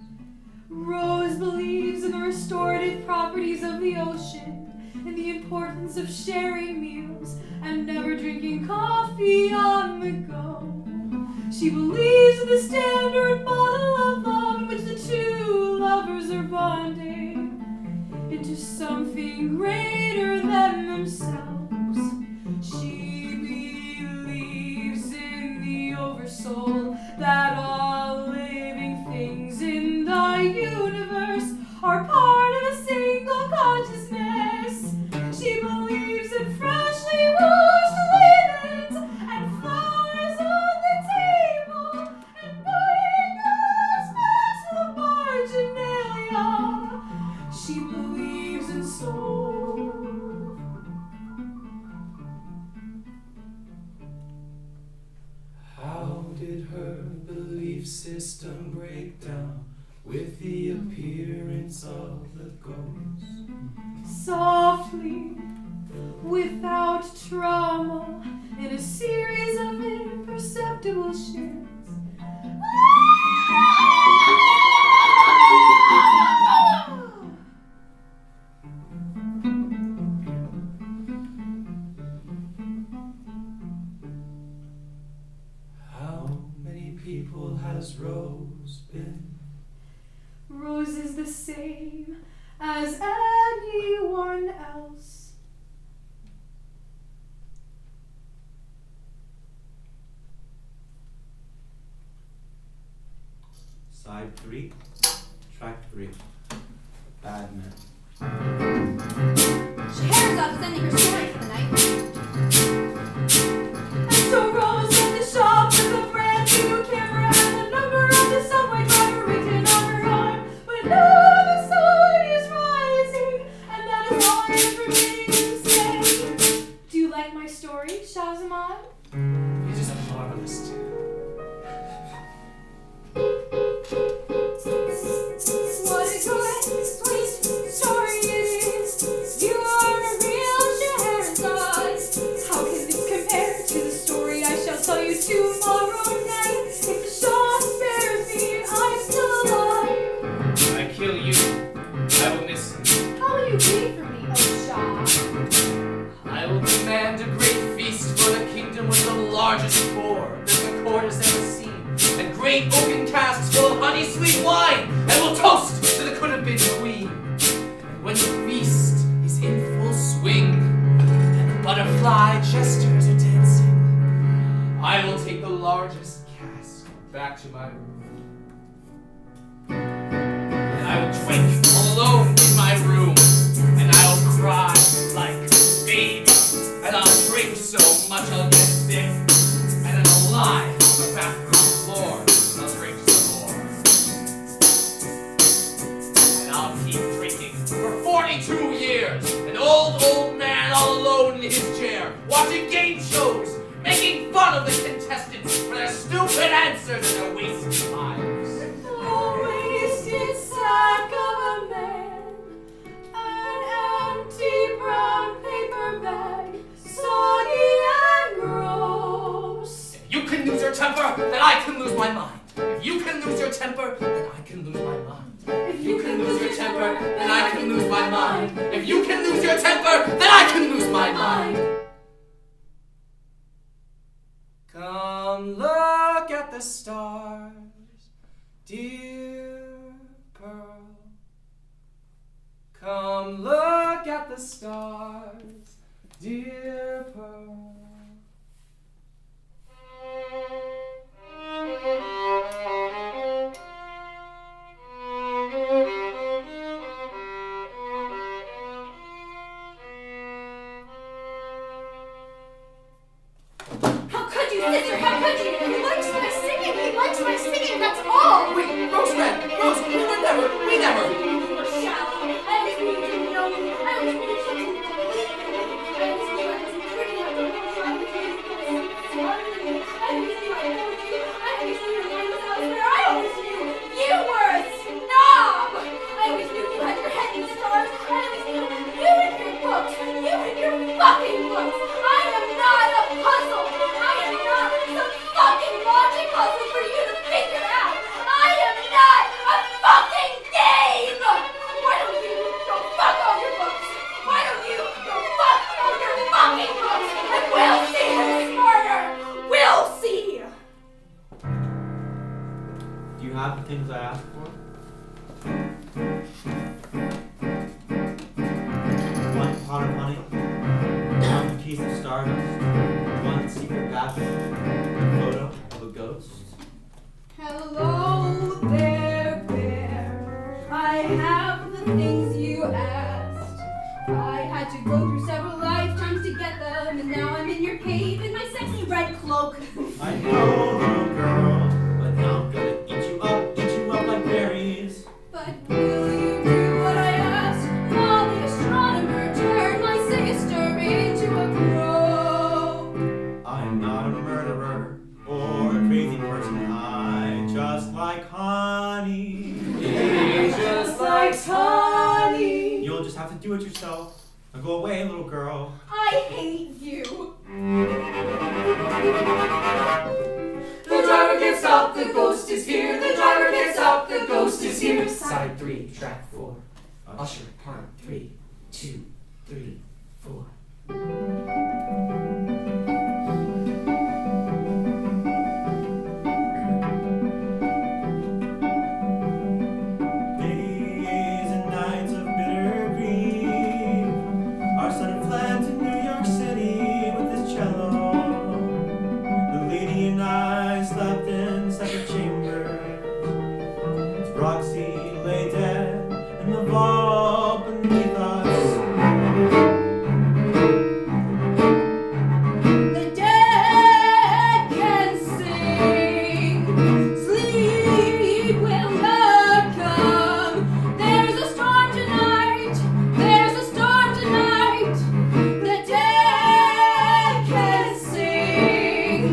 Rose believes in the restorative properties of the ocean, in the importance of sharing meals and never drinking coffee on the go. She believes in the standard model of love in which the two lovers are bonding into something greater than themselves. She believes in the oversoul, that all living things in the universe are part of a single consciousness. She believes in freshly washed linens and flowers on the table and putting us back to the marginalia. She believes in soul. How did her belief system break down with the appearance of the ghost? Softly, without trauma, in a series of imperceptible shifts. has Rose been? Rose is the same as anyone else. Side 3, track 3. Bad Man. Scheherazade is ending her story for the night. And so Rose left the shop with a brand new camera and the number of the subway driver written on her arm. But now the sun is rising, and that is all I have remaining to say. Do you like my story, Shah Zaman? It is a marvelous tale. What a good, sweet story it is. You are a real Scheherazade. How can this compare to the story I shall tell you tomorrow night? If the Shah spares me, I'm still alive. When I kill you, I will miss you. How will you be for me, oh Shah? I will demand a great feast for the kingdom with the largest board that the court has ever seen, and great oaken casks full of honey sweet wine, and we'll toast to the could have been queen. And when the feast is in full swing, and the butterfly jesters are dancing, I will take the largest cask back to my room. And I will drink all alone in my room, and I'll cry like a baby, and I'll drink so much I'll get sick, and then I'll lie on the bathroom floor, and I'll drink some more. And I'll keep drinking for 42 years, an old man all alone in his chair, watching game shows, making fun of the contestants for their stupid answers and their wasted lives. A wasted sack of a man, an empty brown paper bag, soggy and gross. If you can lose your temper, then I can lose my mind. If you can lose your temper, then I can lose my mind. If you can lose your temper, then I can lose my mind. If you can lose your temper, then I can lose my mind. Come look at the stars, dear Perl. Come look at the stars, dear Perl. How could you, sister? How could you? He likes my singing. He likes my singing. That's all. Wait, Rose, we were never. You were shallow. I always knew you didn't know me. I always knew you didn't believe in me. I always knew I wasn't pretty enough to hold you. I always knew you were smarter than me. I always knew I owed you. I always knew your mind was elsewhere. I always knew you were a snob. I always knew you had your head in the stars. I always knew you and your books. You and your fucking books. I am not a puzzle. I am not some fucking logic puzzle for you to figure out. I am not a fucking game. Why don't you go fuck all your books? Why don't you go fuck all your fucking books? And we'll see who's smarter. We'll see. Do you have the things I asked for? One pot of honey, one piece of stardust, one secret bathroom, a photo of a ghost. Hello there, bear. I have the things you asked. I had to go through several lifetimes to get them, and now I'm in your cave in my sexy red cloak. I know, little girl, but now I'm gonna eat you up like berries. But will you do what I asked? While the astronomer turned my sister into a crow. I'm not a murderer or a crazy person. I just like honey. Just like honey. You'll just have to do it yourself. Now go away, little girl. I hate you. The driver can't stop, the ghost is here. The driver can't stop, the ghost is here. Side 3, track 4. Usher, part 3, 2, 3, 4. Roxie lay dead in the vault beneath us. The dead can sing, sleep will not come. There's a storm tonight, there's a storm tonight. The dead can sing.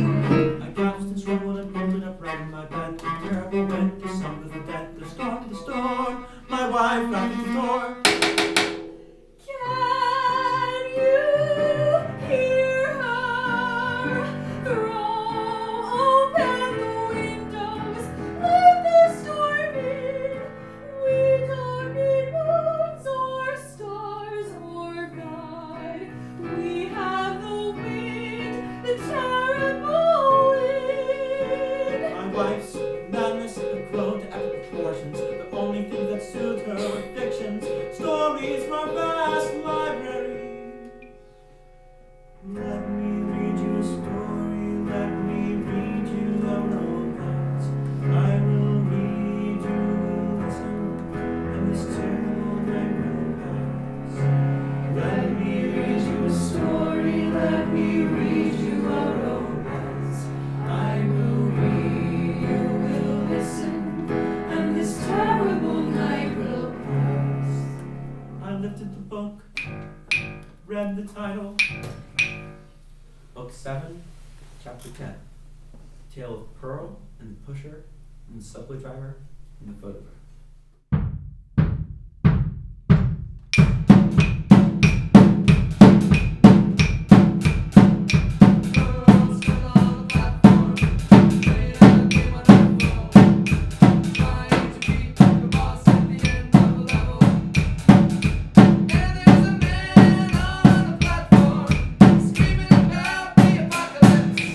I gasped and struggled and bolted upright in my bed. The terrible wind, the sun was the dead, the storm, the storm. My wife knocked at the door. Can you hear her? Throw open the windows, let the storm in. We don't need moons or stars or God. We have the wind, the terrible wind. My wife's madness had grown to epic proportions. The only thing that soothed her were fictions, stories from our vast library. Let me read you a story, let me read you a romance. I will read you, listen, and this terrible night will pass. Let me read you a story, let me read you a romance. I will read, you will listen, and this terrible night will pass. I lifted the book, read the title. Book 7, Chapter 10. Tale of Perl and the Pusher and the subway driver and the photograph.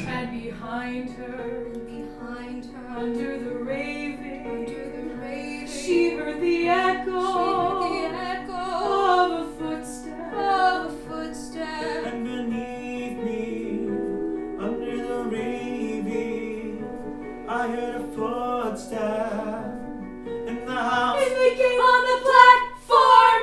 And behind her, under the raving, she heard the echo of a footstep. And beneath me, under the raving, I heard a footstep in the house. In the game on the platform.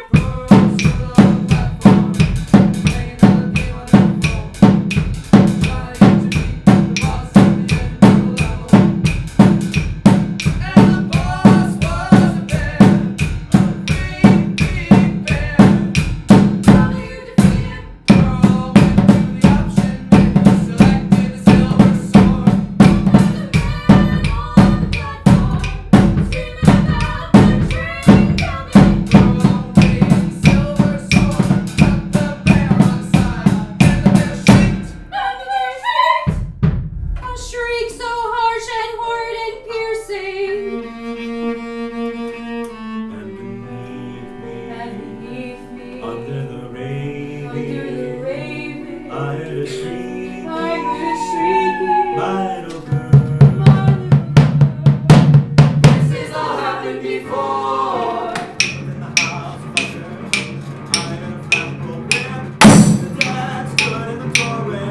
A shriek so harsh and horrid and piercing. And beneath me, And beneath me, under the raving, raving, I heard a shriek, I heard a shrieking. my little girl. This has all happened before. In the house of Usher, I heard a flammable whip. The dad stood in the doorway.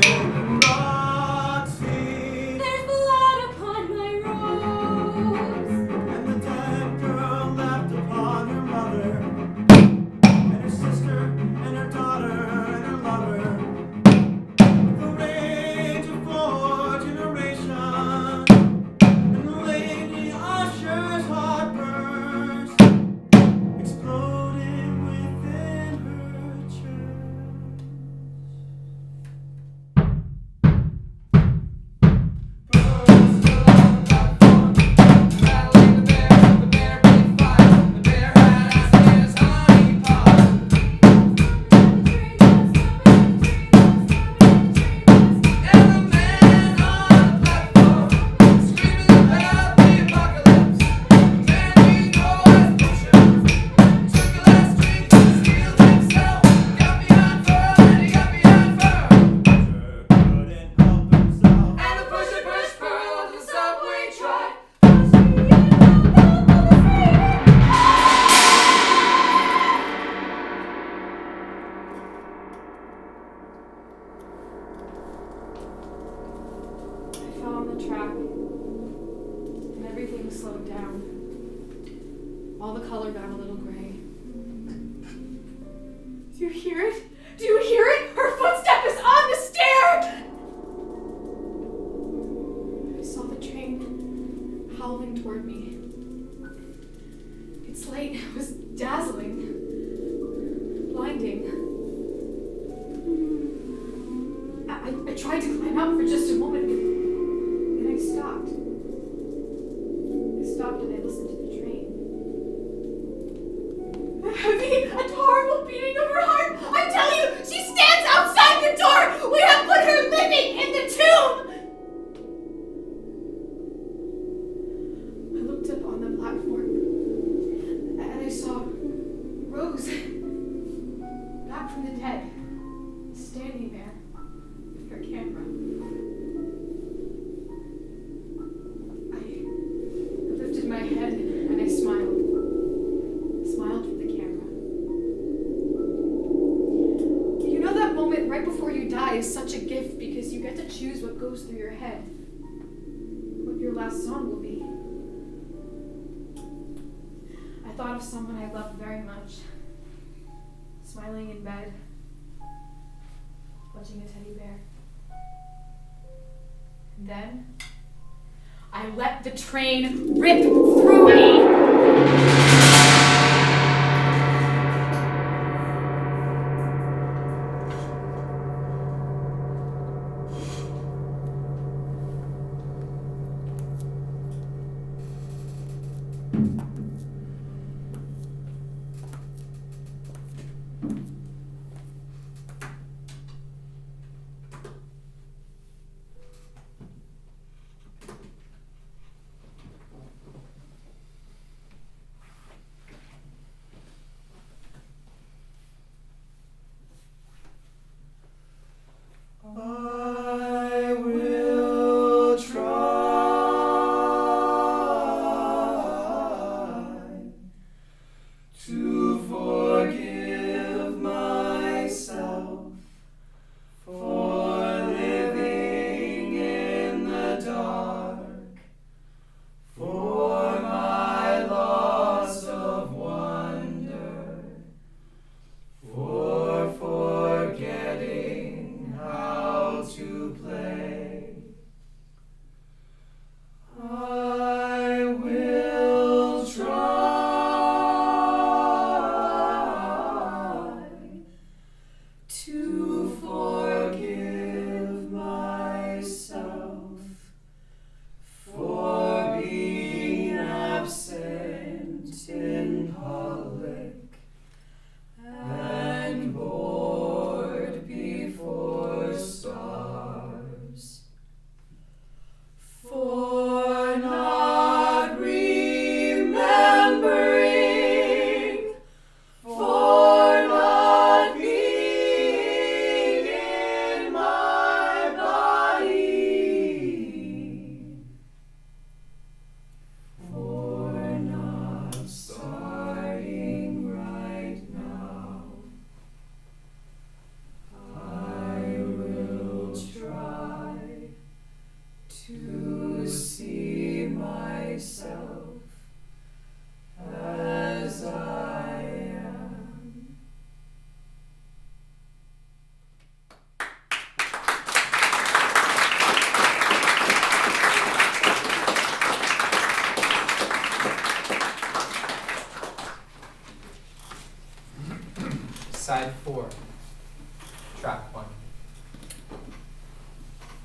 Roxie, There's blood upon my rose. and the dead girl left upon her mother, and her sister, and her daughter, and her lover. The rage of 4 generations, and Lady Usher's heart burst, exploded within her chest. Couldn't help himself. And the pusher pushed Pearl off the subway track. I fell on the track, and everything slowed down. all the color got a little gray. Do you hear it? Do you hear it? Her footstep is on the stair! I saw the train howling toward me. Its light was dazzling, blinding. I tried to climb out for just a moment, and I stopped. I stopped and I listened to the train. A heavy and horrible beating of her heart. I tell you, she stands outside the door. We have put her living in the tomb. I looked up on the platform, and I saw Rose, back from the dead, standing there with her camera. I lifted my head and I smiled. Smiled for the camera. You know that moment right before you die is such a gift because you get to choose what goes through your head, what your last song will be. I thought of someone I loved very much, smiling in bed, clutching a teddy bear. And then I let the train rip through me. I will try to forgive myself for living in the dark, for my loss of wonder, for forgetting how to play. I will try to forgive myself for being absent in public and bored before stars, for not remembering, for not being in my body, for not starting right now. I will try to see myself as I am. Side 4, track 1.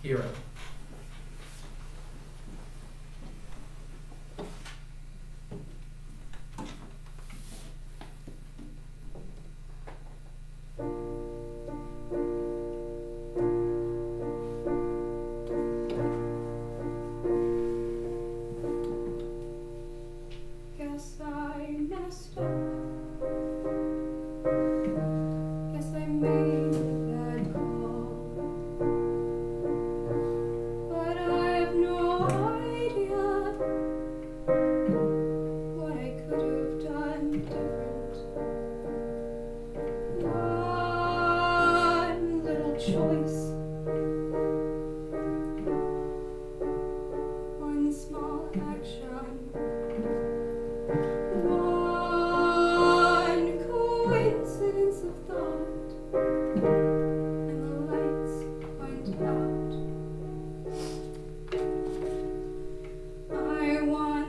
Hero. Guess I messed up. Guess I made a bad call. But I have no idea what I could have done different. One little choice, one small action, one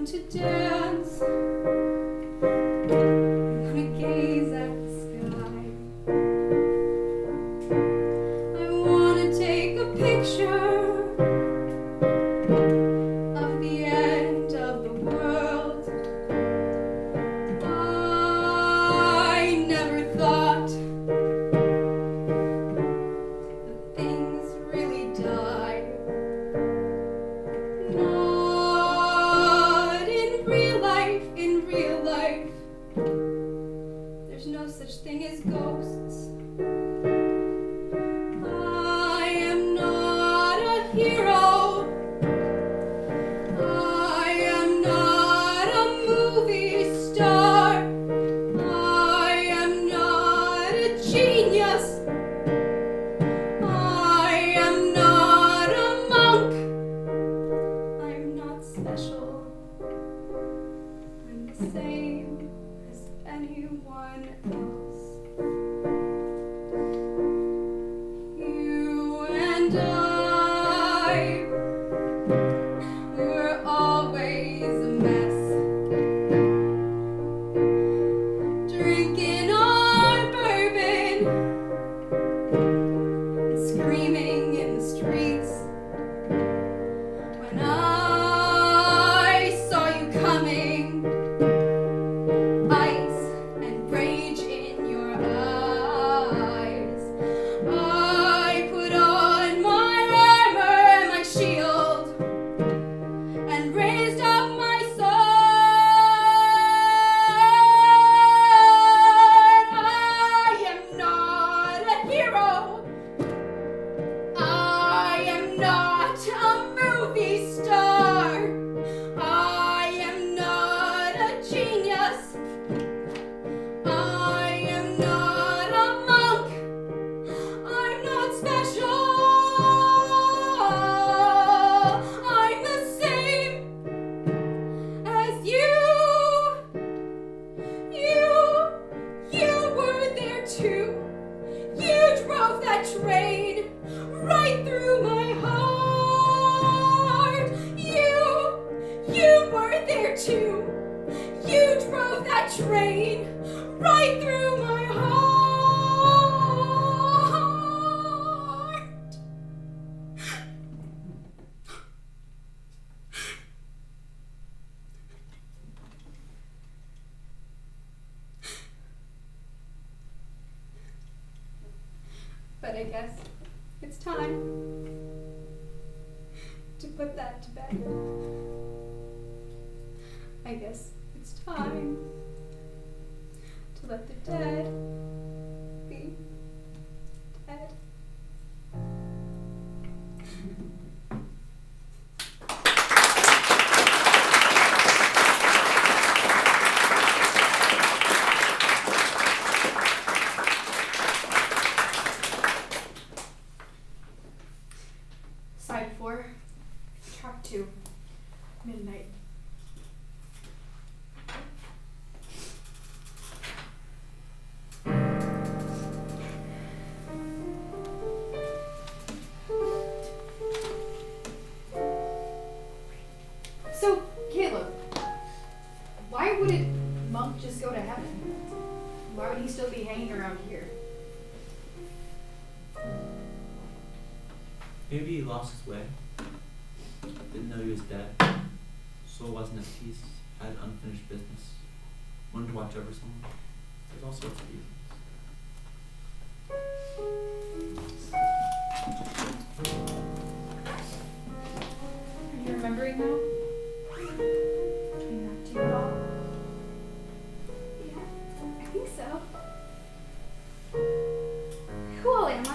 want to dance. I want to gaze at the sky. I want to take a picture of the end of the world. I never thought that things really die. Not in real life. In real life, there's no such thing as ghosts. I am not a hero. I am not a movie star. I am not a genius. I am not a monk. I'm not special. I'm the same as anyone else. You and I, we were always a mess. Drinking our bourbon and screaming in the streets. When I saw you coming, ice and rage in your eyes, I put on my armor and my shield and raised up my sword. I am not a hero. I am not a movie star. I am not a genius. I am not a monk. I'm not special. I'm the same as you. You were there too. You drove that train right through my heart. You were there too. You drove that train right through my heart. But I guess it's time to put that to bed. I guess it's time to let the dead be dead. Side 4, track 2, midnight. So, Caleb, why wouldn't Monk just go to heaven? Why would he still be hanging around here? Maybe he lost his way. Didn't know he was dead. Soul wasn't at peace. Had unfinished business. Wanted to watch over someone. There's all sorts of reasons. Are you remembering now? Came back to you at all? Yeah, I think so. Who all am I?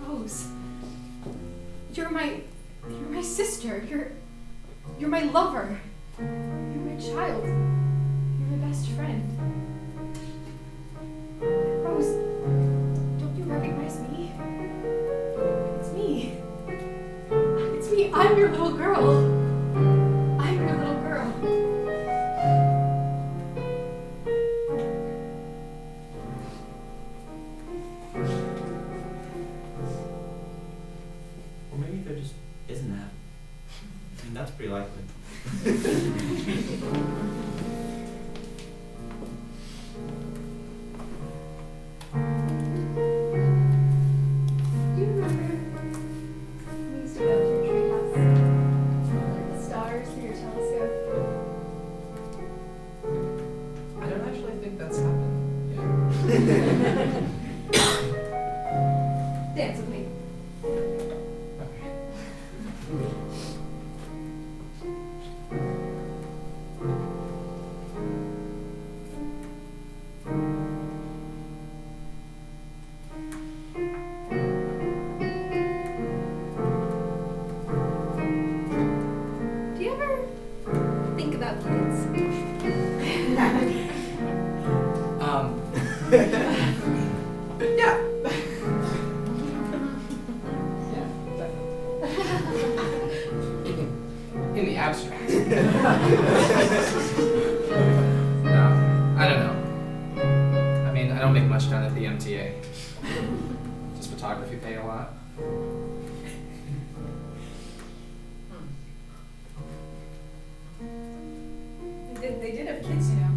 Rose. You're my sister. You're my lover. You're my child. You're my best friend. Rose, don't you recognize me? It's me. It's me. I'm your little girl. I'm your little girl. Or maybe there just isn't that. I mean, that's pretty likely. Do you remember we used to go to your treehouse? Look at the stars through your telescope. I don't actually think that's happened. Dance with me. Okay. Do you ever think about kids? Yeah. Yeah, definitely. In the abstract. No, I don't know. I mean, I don't make much done at the MTA. Does photography pay a lot? They did have kids, you know.